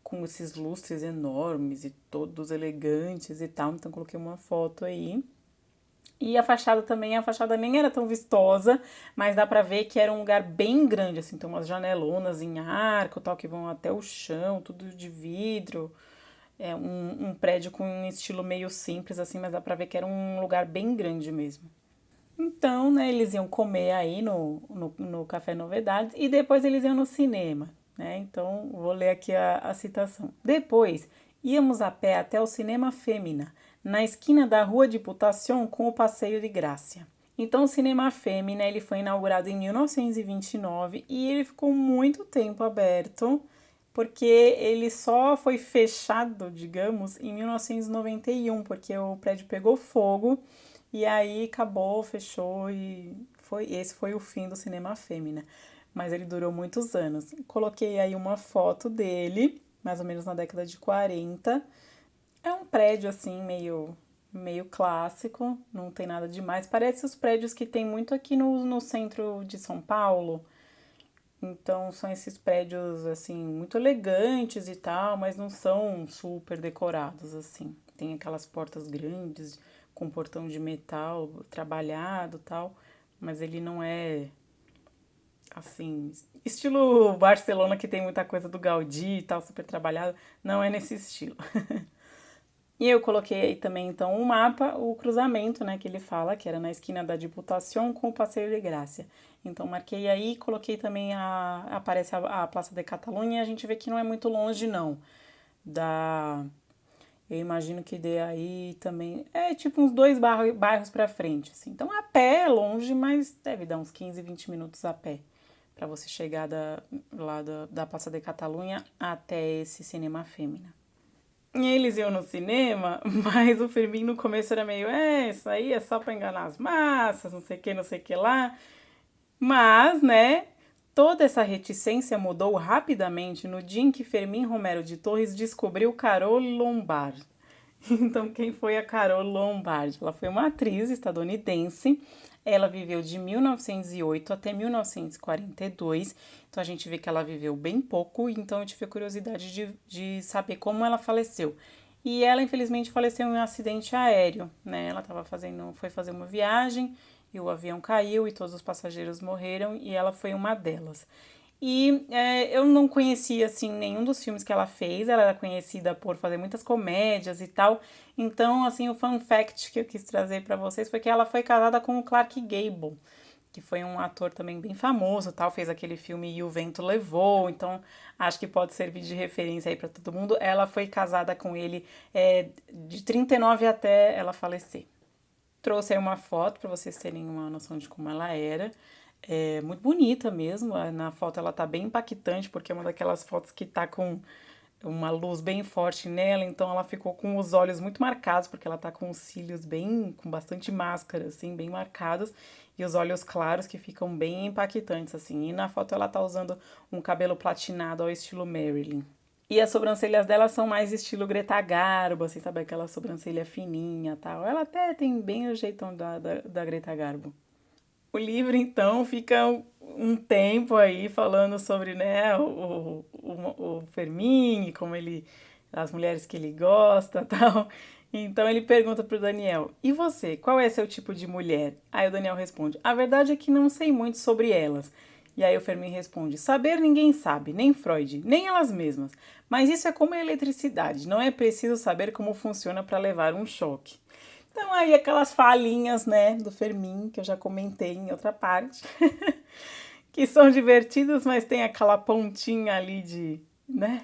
com esses lustres enormes e todos elegantes e tal. Então coloquei uma foto aí. E a fachada também, a fachada nem era tão vistosa, mas dá pra ver que era um lugar bem grande, assim, tem umas janelonas em arco, tal, que vão até o chão, tudo de vidro. É um prédio com um estilo meio simples, assim, mas dá pra ver que era um lugar bem grande mesmo. Então, né, eles iam comer aí no Café Novedades e depois eles iam no cinema, né? Então, vou ler aqui a citação. Depois, íamos a pé até o Cinema Fêmina, na esquina da Rua Diputação com o Passeio de Graça. Então, o Cinema Fêmina, ele foi inaugurado em 1929 e ele ficou muito tempo aberto, porque ele só foi fechado, digamos, em 1991, porque o prédio pegou fogo e aí acabou, fechou e esse foi o fim do Cinema Fêmea. Mas ele durou muitos anos. Coloquei aí uma foto dele, mais ou menos na década de 40. É um prédio assim meio clássico, não tem nada demais. Parece os prédios que tem muito aqui no centro de São Paulo. Então são esses prédios assim muito elegantes e tal, mas não são super decorados assim. Tem aquelas portas grandes com portão de metal trabalhado e tal, mas ele não é assim, estilo Barcelona que tem muita coisa do Gaudí e tal, super trabalhado, não é nesse estilo. E eu coloquei aí também, então, o mapa, o cruzamento, né, que ele fala, que era na esquina da Diputação com o Passeio de Graça. Então, marquei aí, coloquei também, aparece a Praça de Catalunha e a gente vê que não é muito longe, não. Da, eu imagino que dê aí também, é tipo uns dois bairros pra frente, assim. Então, a pé é longe, mas deve dar uns 15, 20 minutos a pé para você chegar lá da Praça de Catalunha até esse Cinema Fêmea. E eles iam no cinema, mas o Firmino no começo era meio, isso aí é só pra enganar as massas, não sei o que lá. Mas, né, toda essa reticência mudou rapidamente no dia em que Fermin Romero de Torres descobriu Carole Lombard. Então, quem foi a Carole Lombard? Ela foi uma atriz estadunidense. Ela viveu de 1908 até 1942. Então, a gente vê que ela viveu bem pouco. Então, eu tive a curiosidade de saber como ela faleceu. E ela, infelizmente, faleceu em um acidente aéreo, né? Ela foi fazer uma viagem e o avião caiu e todos os passageiros morreram e ela foi uma delas. E eu não conhecia, assim, nenhum dos filmes que ela fez. Ela era conhecida por fazer muitas comédias e tal. Então, assim, o fun fact que eu quis trazer pra vocês foi que ela foi casada com o Clark Gable. que foi um ator também bem famoso, tal, fez aquele filme E o Vento Levou, então acho que pode servir de referência aí para todo mundo. Ela foi casada com ele de 39 até ela falecer. Trouxe aí uma foto para vocês terem uma noção de como ela era. É muito bonita mesmo. Na foto ela tá bem impactante, porque é uma daquelas fotos que tá com uma luz bem forte nela, então ela ficou com os olhos muito marcados, porque ela tá com os cílios bem, com bastante máscara, assim, bem marcados, e os olhos claros que ficam bem impactantes, assim. E na foto ela tá usando um cabelo platinado ao estilo Marilyn. E as sobrancelhas dela são mais estilo Greta Garbo, assim, sabe? Aquela sobrancelha fininha e tal. Ela até tem bem o jeitão da Greta Garbo. O livro, então, fica um tempo aí falando sobre, né, o Fermin, como ele, as mulheres que ele gosta, tal. Então ele pergunta pro Daniel: "E você, qual é seu tipo de mulher?" Aí o Daniel responde: "A verdade é que não sei muito sobre elas." E aí o Fermin responde: "Saber ninguém sabe, nem Freud, nem elas mesmas. Mas isso é como a eletricidade, não é preciso saber como funciona para levar um choque." Então aí aquelas falinhas, né, do Fermin, que eu já comentei em outra parte, que são divertidas, mas tem aquela pontinha ali de, né,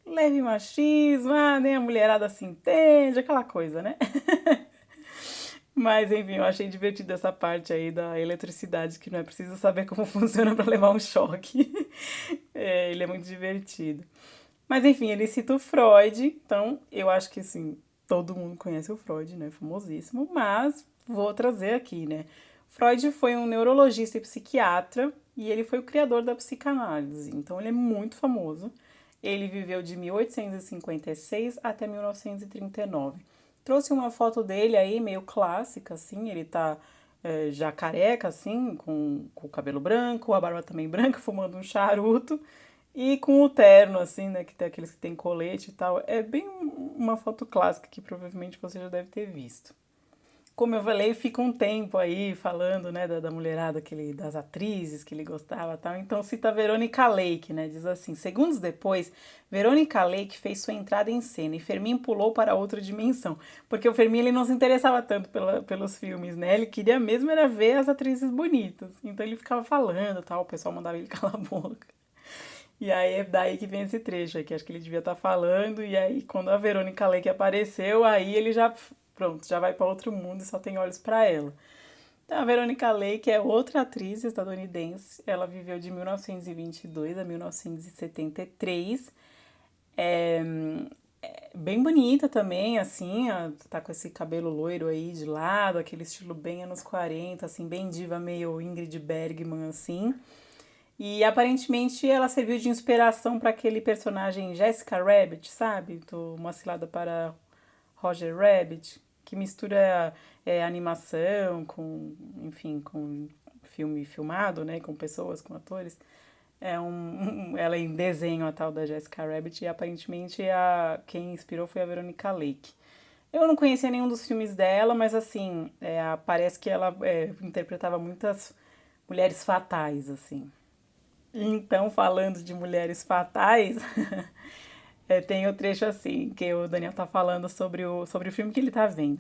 leve machismo, nem a mulherada se entende, aquela coisa, né? Mas enfim, eu achei divertida essa parte aí da eletricidade, que não é preciso saber como funciona para levar um choque. Ele é muito divertido. Mas enfim, ele cita o Freud, então eu acho que assim, todo mundo conhece o Freud, né? Famosíssimo, mas vou trazer aqui, né? Freud foi um neurologista e psiquiatra e ele foi o criador da psicanálise, então ele é muito famoso. Ele viveu de 1856 até 1939. Trouxe uma foto dele aí, meio clássica, assim, ele tá já careca, assim, com o cabelo branco, a barba também branca, fumando um charuto. E com o terno, assim, né? Que tem aqueles que tem colete e tal. É bem uma foto clássica que provavelmente você já deve ter visto. Como eu falei, fica um tempo aí falando, né, da mulherada, das atrizes que ele gostava e tal. Então cita a Veronica Lake, né? Diz assim: segundos depois, Veronica Lake fez sua entrada em cena e Fermin pulou para outra dimensão. Porque o Fermin ele não se interessava tanto pelos filmes, né? Ele queria mesmo era ver as atrizes bonitas. Então ele ficava falando e tal, o pessoal mandava ele calar a boca. E aí é daí que vem esse trecho aí, que acho que ele devia estar falando, e aí quando a Verônica Lake apareceu, aí ele já, pronto, já vai para outro mundo e só tem olhos para ela. Então, a Verônica Lake é outra atriz estadunidense, ela viveu de 1922 a 1973, é, bem bonita também, assim, tá com esse cabelo loiro aí de lado, aquele estilo bem anos 40, assim, bem diva, meio Ingrid Bergman, assim. E aparentemente ela serviu de inspiração para aquele personagem Jessica Rabbit, sabe? Do Uma Cilada para Roger Rabbit, que mistura animação com, enfim, com filme filmado, né? Com pessoas, com atores. Ela é em desenho a tal da Jessica Rabbit e aparentemente quem inspirou foi a Veronica Lake. Eu não conhecia nenhum dos filmes dela, mas assim, parece que ela interpretava muitas mulheres fatais, assim. Então, falando de mulheres fatais, tem o trecho assim, que o Daniel tá falando sobre o filme que ele tá vendo.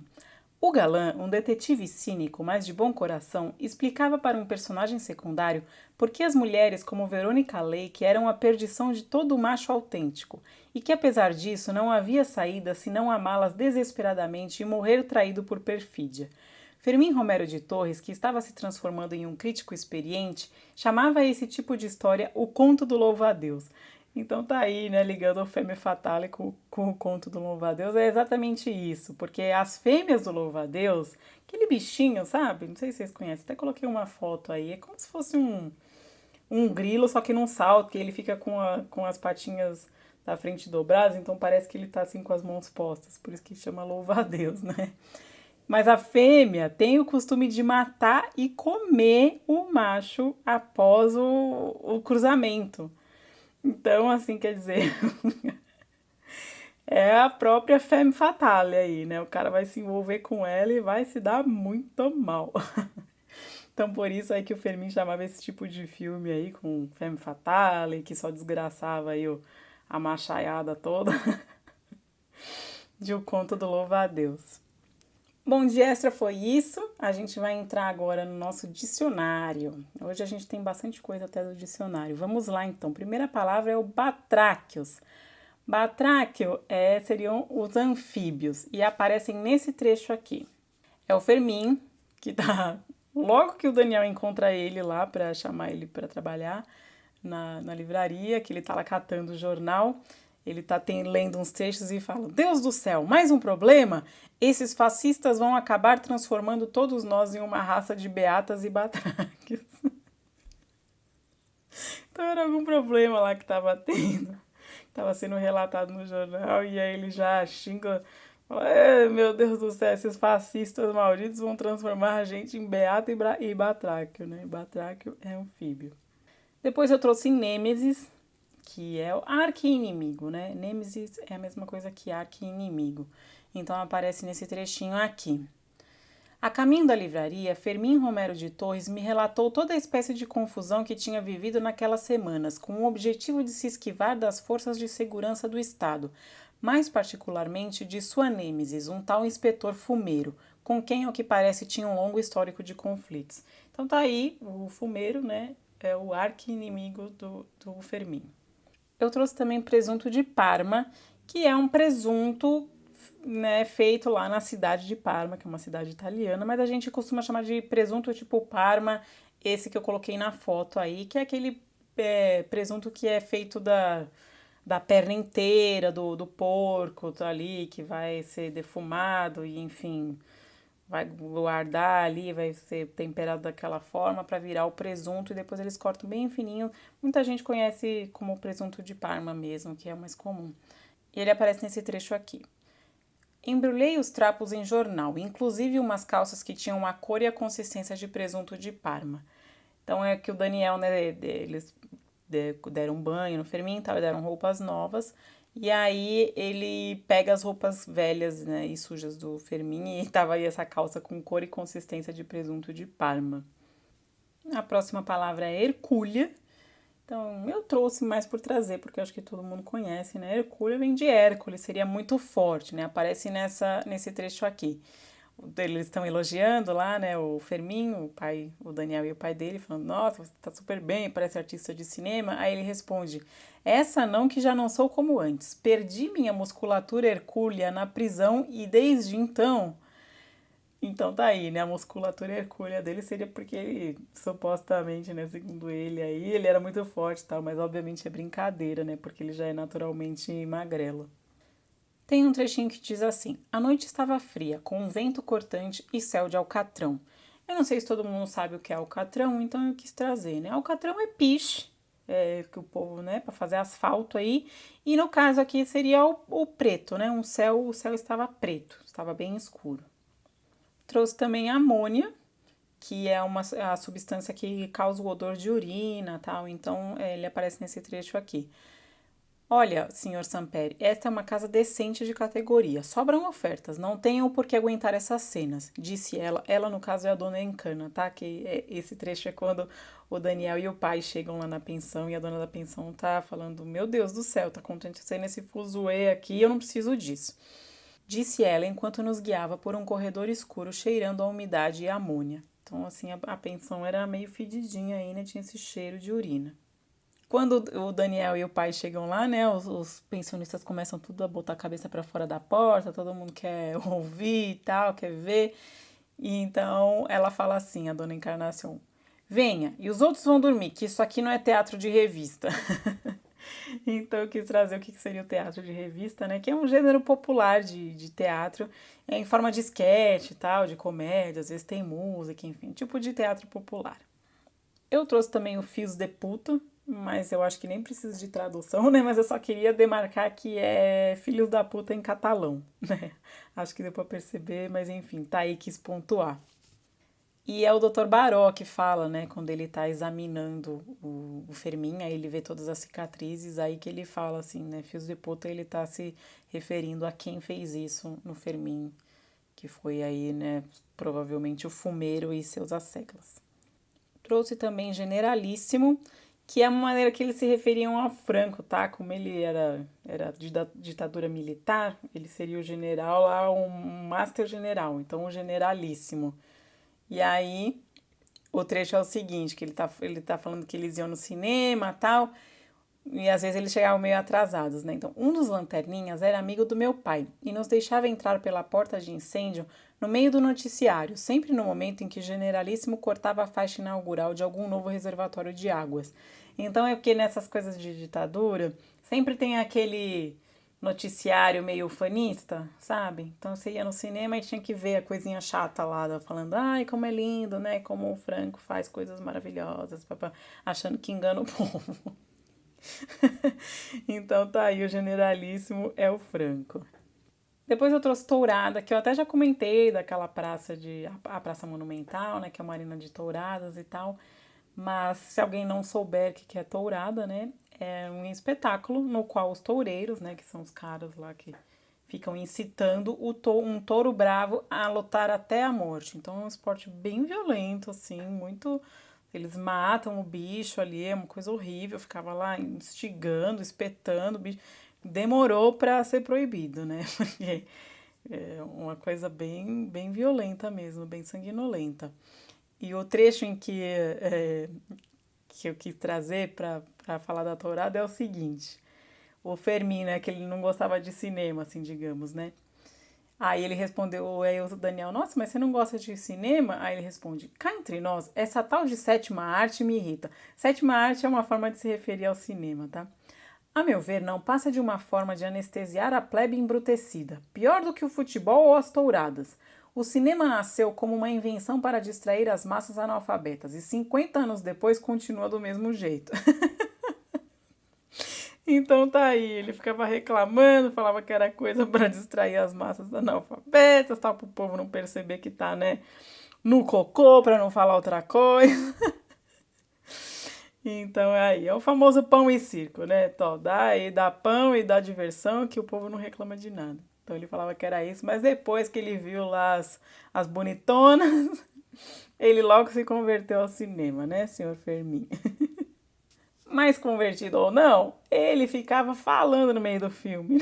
O galã, um detetive cínico, mas de bom coração, explicava para um personagem secundário por que as mulheres como Veronica Lake eram a perdição de todo macho autêntico, e que apesar disso não havia saída senão amá-las desesperadamente e morrer traído por perfídia. Fermín Romero de Torres, que estava se transformando em um crítico experiente, chamava esse tipo de história o conto do louva-a-Deus. Então tá aí, né, ligando o Femme Fatale com o conto do louva-a-Deus, é exatamente isso, porque as fêmeas do louva-a-Deus, aquele bichinho, sabe? Não sei se vocês conhecem, até coloquei uma foto aí, é como se fosse um grilo, só que num salto, que ele fica com as patinhas da frente dobradas, então parece que ele tá assim com as mãos postas, por isso que chama louva-a-Deus, né? Mas a fêmea tem o costume de matar e comer o macho após o cruzamento. Então, assim, quer dizer, é a própria femme fatale aí, né? O cara vai se envolver com ela e vai se dar muito mal. Então, por isso aí que o Fermin chamava esse tipo de filme aí, com femme fatale, que só desgraçava aí a machaiada toda, de O Conto do Louva-a-Deus. Bom, de extra foi isso. A gente vai entrar agora no nosso dicionário. Hoje a gente tem bastante coisa até do dicionário. Vamos lá então. Primeira palavra é o batráquios. Batráquio seriam os anfíbios e aparecem nesse trecho aqui. É o Fermin, que tá logo que o Daniel encontra ele lá para chamar ele para trabalhar na livraria, que ele tá lá catando o jornal. Ele tá lendo uns trechos e fala: Deus do céu, mais um problema? Esses fascistas vão acabar transformando todos nós em uma raça de beatas e batráquios. Então era algum problema lá que tava tendo. Tava sendo relatado no jornal e aí ele já xinga. Fala, meu Deus do céu, esses fascistas malditos vão transformar a gente em beata e batráquio, né? Batráquio é anfíbio. Depois eu trouxe Nêmesis, que é o arqui-inimigo, né? Nêmesis é a mesma coisa que arqui-inimigo. Então aparece nesse trechinho aqui. A caminho da livraria, Fermim Romero de Torres me relatou toda a espécie de confusão que tinha vivido naquelas semanas, com o objetivo de se esquivar das forças de segurança do Estado, mais particularmente de sua nêmesis, um tal inspetor Fumeiro, com quem, ao que parece, tinha um longo histórico de conflitos. Então tá aí, o Fumeiro, né, é o arqui-inimigo do Fermim. Eu trouxe também presunto de Parma, que é um presunto, né, feito lá na cidade de Parma, que é uma cidade italiana, mas a gente costuma chamar de presunto tipo Parma, esse que eu coloquei na foto aí, que é aquele presunto que é feito da perna inteira do porco, tá ali, que vai ser defumado e, enfim, vai guardar ali, vai ser temperado daquela forma para virar o presunto e depois eles cortam bem fininho. Muita gente conhece como presunto de Parma mesmo, que é o mais comum. E ele aparece nesse trecho aqui. Embrulhei os trapos em jornal, inclusive umas calças que tinham a cor e a consistência de presunto de Parma. Então é que o Daniel, né, eles deram um banho no Fermim, tal, deram roupas novas. E aí ele pega as roupas velhas, né, e sujas do Fermim e tava aí essa calça com cor e consistência de presunto de Parma. A próxima palavra é hercúlea. Então, eu trouxe mais por trazer, porque eu acho que todo mundo conhece, né? Hercúlea vem de Hércules, seria muito forte, né? Aparece nesse trecho aqui. Eles estão elogiando lá, né? O Fermin, o pai, o Daniel e o pai dele, falando: Nossa, você tá super bem, parece artista de cinema. Aí ele responde: Essa não, que já não sou como antes. Perdi minha musculatura hercúlea na prisão e desde então. Então tá aí, né? A musculatura hercúlea dele seria porque ele, supostamente, né? Segundo ele aí, ele era muito forte e tal, mas obviamente é brincadeira, né? Porque ele já é naturalmente magrelo. Tem um trechinho que diz assim: A noite estava fria, com um vento cortante e céu de alcatrão. Eu não sei se todo mundo sabe o que é alcatrão, então eu quis trazer, né? Alcatrão é piche, que o povo, né, para fazer asfalto aí. E no caso aqui seria o preto, né? O céu estava preto, estava bem escuro. Trouxe também amônia, que é a substância que causa o odor de urina, tal. Então, ele aparece nesse trecho aqui. Olha, senhor Samperi, esta é uma casa decente de categoria. Sobram ofertas, não tenham por que aguentar essas cenas, disse ela. Ela, no caso, é a dona Encana, tá? Esse trecho é quando o Daniel e o pai chegam lá na pensão e a dona da pensão tá falando: Meu Deus do céu, tá acontecendo esse fuzuê aqui, eu não preciso disso. Disse ela enquanto nos guiava por um corredor escuro cheirando a umidade e a amônia. Então, assim, a pensão era meio fedidinha aí, né? Tinha esse cheiro de urina. Quando o Daniel e o pai chegam lá, né? Os pensionistas começam tudo a botar a cabeça para fora da porta, todo mundo quer ouvir e tal, quer ver. E então ela fala assim, a dona Encarnação: Venha, e os outros vão dormir, que isso aqui não é teatro de revista. Então eu quis trazer o que seria o teatro de revista, né? Que é um gênero popular de teatro, em forma de esquete e tal, de comédia, às vezes tem música, enfim, tipo de teatro popular. Eu trouxe também o Fios de Puta, mas eu acho que nem precisa de tradução, né? Mas eu só queria demarcar que é Filhos da Puta em catalão, né? Acho que deu pra perceber, mas enfim, tá aí, quis pontuar. E é o Dr. Baró que fala, né, quando ele tá examinando o Fermin, aí ele vê todas as cicatrizes, aí que ele fala assim, né, Fios de Puta, ele tá se referindo a quem fez isso no Fermin, que foi aí, né, provavelmente o fumeiro e seus asseclas. Trouxe também Generalíssimo, que é uma maneira que eles se referiam a Franco, tá? Como ele era ditadura militar, ele seria o general lá, um master general, então um generalíssimo. E aí, o trecho é o seguinte, que ele tá falando que eles iam no cinema e tal, e às vezes eles chegavam meio atrasados, né? Então, um dos lanterninhas era amigo do meu pai e nos deixava entrar pela porta de incêndio no meio do noticiário, sempre no momento em que o generalíssimo cortava a faixa inaugural de algum novo reservatório de águas. Então, é porque nessas coisas de ditadura, sempre tem aquele noticiário meio fanista, sabe? Então, você ia no cinema e tinha que ver a coisinha chata lá, falando, ai, como é lindo, né? Como o Franco faz coisas maravilhosas, achando que engana o povo. Então tá aí, o generalíssimo é o Franco. Depois eu trouxe Tourada, que eu até já comentei daquela praça a Praça Monumental, né, que é uma arena de touradas e tal. Mas se alguém não souber o que é tourada, né, é um espetáculo no qual os toureiros, né, que são os caras lá que ficam incitando um touro bravo a lutar até a morte. Então é um esporte bem violento, assim, muito. Eles matam o bicho ali, é uma coisa horrível. Ficava lá instigando, espetando o bicho. Demorou para ser proibido, né? Porque é uma coisa bem violenta mesmo, bem sanguinolenta. E o trecho em que eu quis trazer para falar da tourada é o seguinte. O Fermin, né, que ele não gostava de cinema, assim, digamos, né? Aí ele respondeu, aí o Daniel, nossa, mas você não gosta de cinema? Aí ele responde, cá entre nós, essa tal de sétima arte me irrita. Sétima arte é uma forma de se referir ao cinema, tá? A meu ver, não passa de uma forma de anestesiar a plebe embrutecida, pior do que o futebol ou as touradas. O cinema nasceu como uma invenção para distrair as massas analfabetas e 50 anos depois continua do mesmo jeito. Então tá aí, ele ficava reclamando, falava que era coisa para distrair as massas analfabetas, tal, pro povo não perceber que tá, né, no cocô, para não falar outra coisa. Então é aí, é o famoso pão e circo, né? Tó, dá pão e dá diversão que o povo não reclama de nada. Então ele falava que era isso, mas depois que ele viu lá as bonitonas, ele logo se converteu ao cinema, né, senhor Fermin? Mas convertido ou não, ele ficava falando no meio do filme.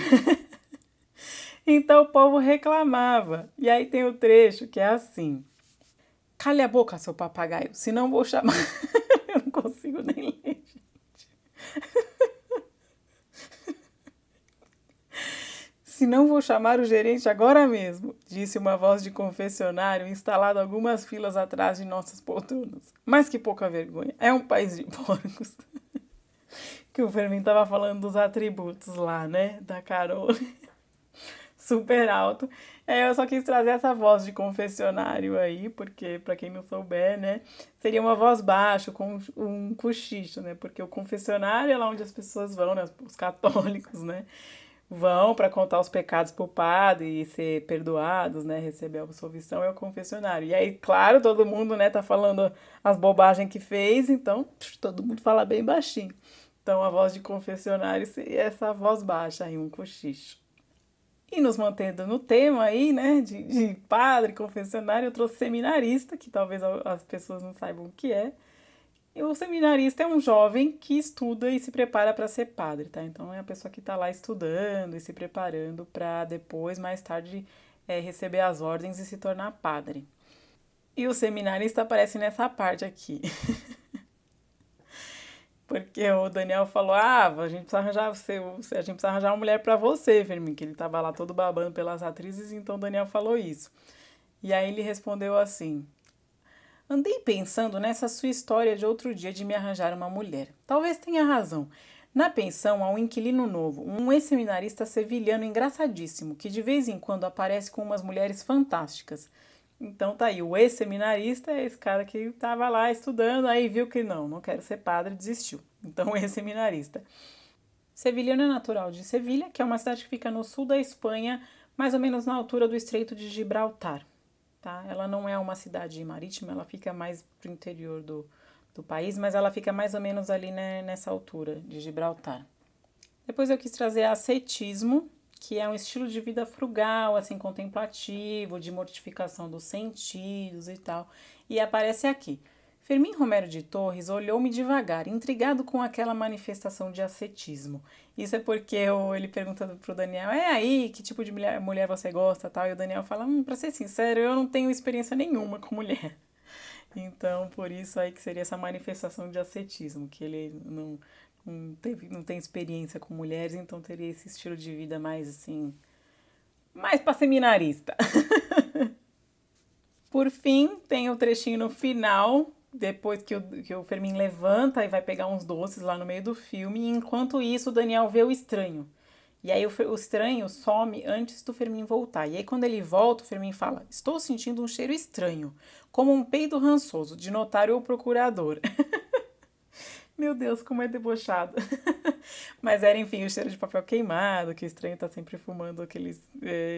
Então o povo reclamava. E aí tem o trecho que é assim: cale a boca, seu papagaio, senão vou chamar. Eu não consigo nem ler. Se não vou chamar o gerente agora mesmo, disse uma voz de confessionário instalada algumas filas atrás de nossas poltronas. Mas que pouca vergonha. É um país de porcos. Que o Fermin tava falando dos atributos lá, né? Da Carol. Super alto. Eu só quis trazer essa voz de confessionário aí, porque, pra quem não souber, né, seria uma voz baixa, com um cochicho, né, porque o confessionário é lá onde as pessoas vão, né, os católicos, né, vão para contar os pecados pro padre e ser perdoados, né, receber a absolvição, é o confessionário. E aí, claro, todo mundo, né, tá falando as bobagens que fez, então todo mundo fala bem baixinho. Então a voz de confessionário seria essa voz baixa aí, um cochicho. E nos mantendo no tema aí, né, de padre, confessionário, eu trouxe seminarista, que talvez as pessoas não saibam o que é. E o seminarista é um jovem que estuda e se prepara para ser padre, tá? Então é a pessoa que está lá estudando e se preparando para depois, mais tarde, receber as ordens e se tornar padre. E o seminarista aparece nessa parte aqui. Porque o Daniel falou: ah, a gente precisa arranjar a gente precisa arranjar uma mulher pra você, Fermin, que ele tava lá todo babando pelas atrizes, então o Daniel falou isso. E aí ele respondeu assim: andei pensando nessa sua história de outro dia de me arranjar uma mulher. Talvez tenha razão. Na pensão há um inquilino novo, um ex-seminarista sevilhano engraçadíssimo, que de vez em quando aparece com umas mulheres fantásticas. Então tá aí, o ex-seminarista é esse cara que estava lá estudando, aí viu que não quero ser padre, desistiu. Então, o ex-seminarista. Sevilhano é natural de Sevilha, que é uma cidade que fica no sul da Espanha, mais ou menos na altura do Estreito de Gibraltar. Tá? Ela não é uma cidade marítima, ela fica mais pro interior do país, mas ela fica mais ou menos ali, né, nessa altura de Gibraltar. Depois eu quis trazer ascetismo, que é um estilo de vida frugal, assim, contemplativo, de mortificação dos sentidos e tal. E aparece aqui. Fermim Romero de Torres olhou-me devagar, intrigado com aquela manifestação de ascetismo. Isso é porque ele pergunta pro Daniel, aí, que tipo de mulher você gosta, tal? E o Daniel fala, pra ser sincero, eu não tenho experiência nenhuma com mulher. Então, por isso aí que seria essa manifestação de ascetismo, que ele não tem experiência com mulheres, então teria esse estilo de vida mais assim, mais pra seminarista. Por fim, tem o trechinho no final, depois que o Fermin levanta e vai pegar uns doces lá no meio do filme, e enquanto isso o Daniel vê o estranho. E aí o estranho some antes do Fermin voltar. E aí quando ele volta, o Fermin fala, estou sentindo um cheiro estranho, como um peido rançoso, de notário ou procurador. Meu Deus, como é debochado. Mas era, enfim, o cheiro de papel queimado, que o estranho tá sempre fumando aqueles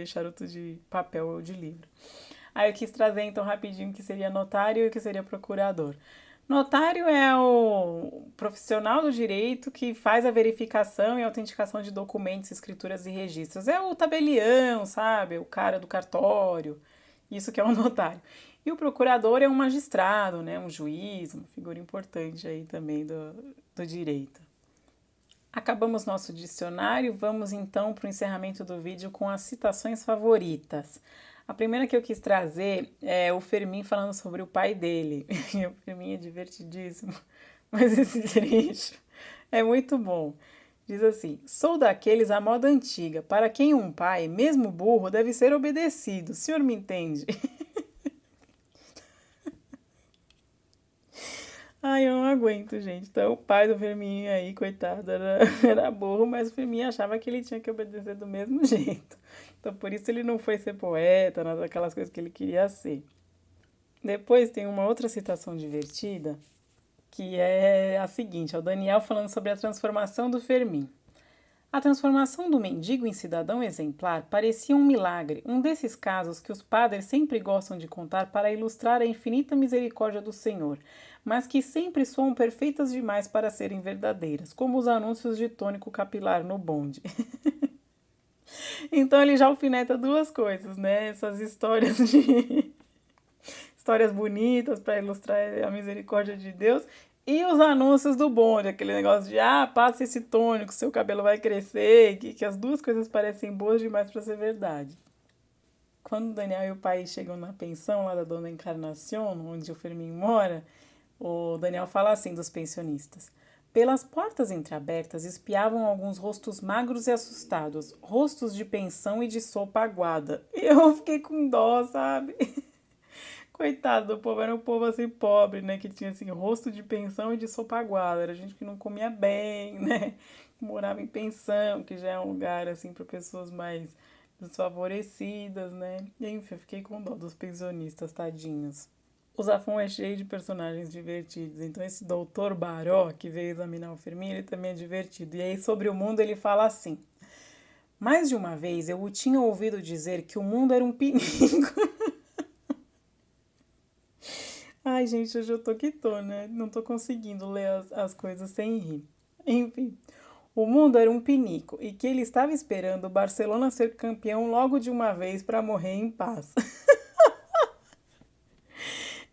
charutos de papel ou de livro. Aí eu quis trazer então rapidinho o que seria notário e o que seria procurador. Notário é o profissional do direito que faz a verificação e autenticação de documentos, escrituras e registros. É o tabelião, sabe? O cara do cartório. Isso que é um notário. E o procurador é um magistrado, né? Um juiz, uma figura importante aí também do direito. Acabamos nosso dicionário, vamos então para o encerramento do vídeo com as citações favoritas. A primeira que eu quis trazer é o Fermin falando sobre o pai dele. E o Fermin é divertidíssimo, mas esse trecho é muito bom. Diz assim: sou daqueles à moda antiga, para quem um pai, mesmo burro, deve ser obedecido. O senhor me entende? Ai, eu não aguento, gente. Então, o pai do Fermin aí, coitado, era burro, mas o Fermin achava que ele tinha que obedecer do mesmo jeito. Então, por isso ele não foi ser poeta, nada daquelas coisas que ele queria ser. Depois tem uma outra citação divertida, que é a seguinte, é o Daniel falando sobre a transformação do Fermin. A transformação do mendigo em cidadão exemplar parecia um milagre, um desses casos que os padres sempre gostam de contar para ilustrar a infinita misericórdia do Senhor, mas que sempre soam perfeitas demais para serem verdadeiras, como os anúncios de tônico capilar no bonde. Então ele já alfineta duas coisas, né? Essas histórias de histórias bonitas para ilustrar a misericórdia de Deus e os anúncios do bonde, aquele negócio de passa esse tônico, seu cabelo vai crescer, que as duas coisas parecem boas demais para ser verdade. Quando o Daniel e o pai chegam na pensão lá da Dona Encarnação, onde o Fermin mora, o Daniel fala assim dos pensionistas. Pelas portas entreabertas espiavam alguns rostos magros e assustados, rostos de pensão e de sopa aguada. E eu fiquei com dó, sabe? Coitado do povo, era um povo assim pobre, né? Que tinha assim, rosto de pensão e de sopa aguada. Era gente que não comia bem, né? Que morava em pensão, que já é um lugar assim para pessoas mais desfavorecidas, né? E, enfim, eu fiquei com dó dos pensionistas, tadinhos. O Zafon é cheio de personagens divertidos. Então, esse doutor Baró, que veio examinar o Fermin, ele também é divertido. E aí, sobre o mundo, ele fala assim: mais de uma vez eu o tinha ouvido dizer que o mundo era um pinico. Ai, gente, hoje eu tô que tô, né? Não tô conseguindo ler as coisas sem rir. Enfim, o mundo era um pinico e que ele estava esperando o Barcelona ser campeão logo de uma vez para morrer em paz.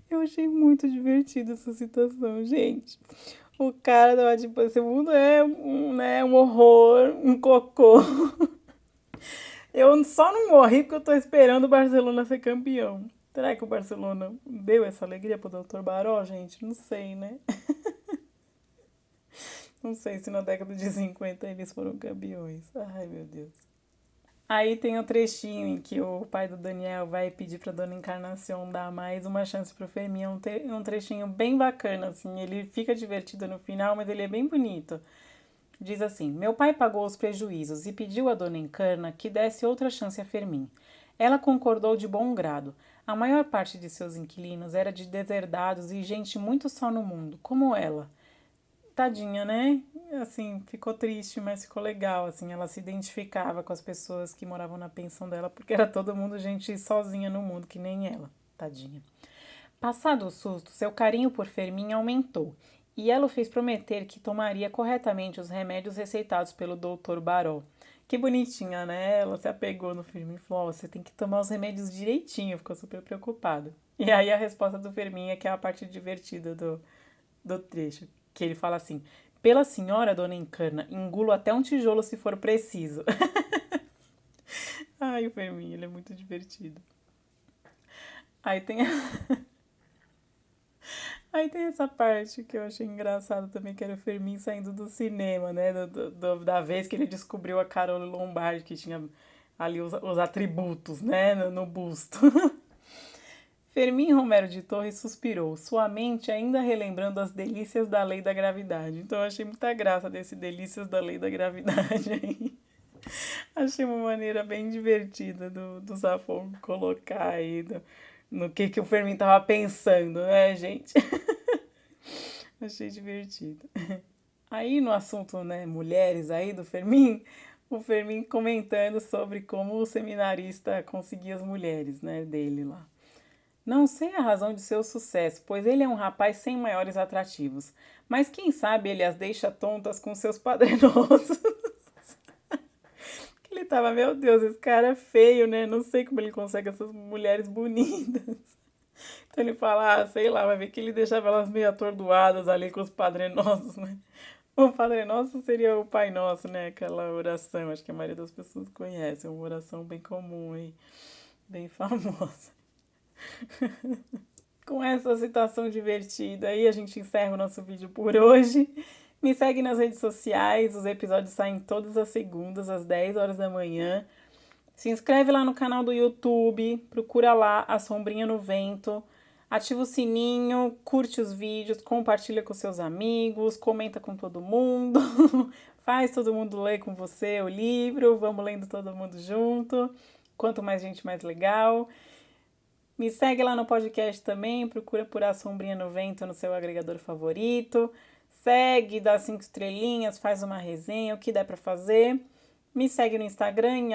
Eu achei muito divertida essa citação, gente. O cara tava tipo, esse mundo é um horror, um cocô. Eu só não morri porque eu tô esperando o Barcelona ser campeão. Será que o Barcelona deu essa alegria pro Dr. Baró, gente? Não sei, né? Não sei se na década de 50 eles foram campeões. Ai, meu Deus. Aí tem o trechinho em que o pai do Daniel vai pedir pra Dona Encarnação dar mais uma chance pro Fermin. É um trechinho bem bacana, assim. Ele fica divertido no final, mas ele é bem bonito. Diz assim: meu pai pagou os prejuízos e pediu a Dona Encarna que desse outra chance a Fermin. Ela concordou de bom grado. A maior parte de seus inquilinos era de deserdados e gente muito só no mundo, como ela. Tadinha, né? Assim, ficou triste, mas ficou legal, assim, ela se identificava com as pessoas que moravam na pensão dela, porque era todo mundo gente sozinha no mundo, que nem ela, tadinha. Passado o susto, seu carinho por Fermin aumentou, e ela o fez prometer que tomaria corretamente os remédios receitados pelo Dr. Baró, Que bonitinha, né? Ela se apegou no Fermin e falou: "Ó, você tem que tomar os remédios direitinho", ficou super preocupada. E aí a resposta do Fermin é que é a parte divertida do trecho, que ele fala assim: "Pela senhora, dona Encana, engulo até um tijolo se for preciso". Ai, o Fermin, ele é muito divertido. Aí tem, aí tem essa parte que eu achei engraçado também, que era o Fermin saindo do cinema, né? Da vez que ele descobriu a Carole Lombardi, que tinha ali os atributos, né? No busto. Fermin Romero de Torres suspirou, sua mente ainda relembrando as delícias da lei da gravidade. Então eu achei muita graça desse delícias da lei da gravidade aí. Achei uma maneira bem divertida do Safon colocar aí no que o Fermin tava pensando, né, gente? Achei divertido. Aí no assunto, né, mulheres aí do Fermin, o Fermin comentando sobre como o seminarista conseguia as mulheres, né, dele lá. Não sei a razão de seu sucesso, pois ele é um rapaz sem maiores atrativos. Mas quem sabe ele as deixa tontas com seus padrinosos. Que ele tava, meu Deus, esse cara é feio, né? Não sei como ele consegue essas mulheres bonitas. Então ele fala, sei lá, vai ver que ele deixava elas meio atordoadas ali com os padrinosos, né? O Padre Nosso seria o Pai Nosso, né? Aquela oração, acho que a maioria das pessoas conhece, é uma oração bem comum e bem famosa. Com essa citação divertida aí, a gente encerra o nosso vídeo por hoje. Me segue nas redes sociais, os episódios saem todas as segundas, às 10 horas da manhã. Se inscreve lá no canal do YouTube, procura lá a Sombrinha no Vento, ativa o sininho, curte os vídeos, compartilha com seus amigos, comenta com todo mundo, faz todo mundo ler com você o livro, vamos lendo todo mundo junto. Quanto mais gente, mais legal. Me segue lá no podcast também, procura por A Sombrinha no Vento no seu agregador favorito. Segue, dá 5 estrelinhas, faz uma resenha, o que der pra fazer. Me segue no Instagram em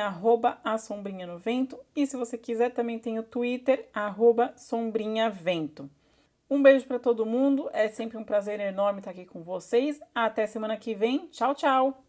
@assombrinhanovento e se você quiser também tem o Twitter @sombrinhavento. Um beijo para todo mundo, é sempre um prazer enorme estar aqui com vocês. Até semana que vem. Tchau, tchau!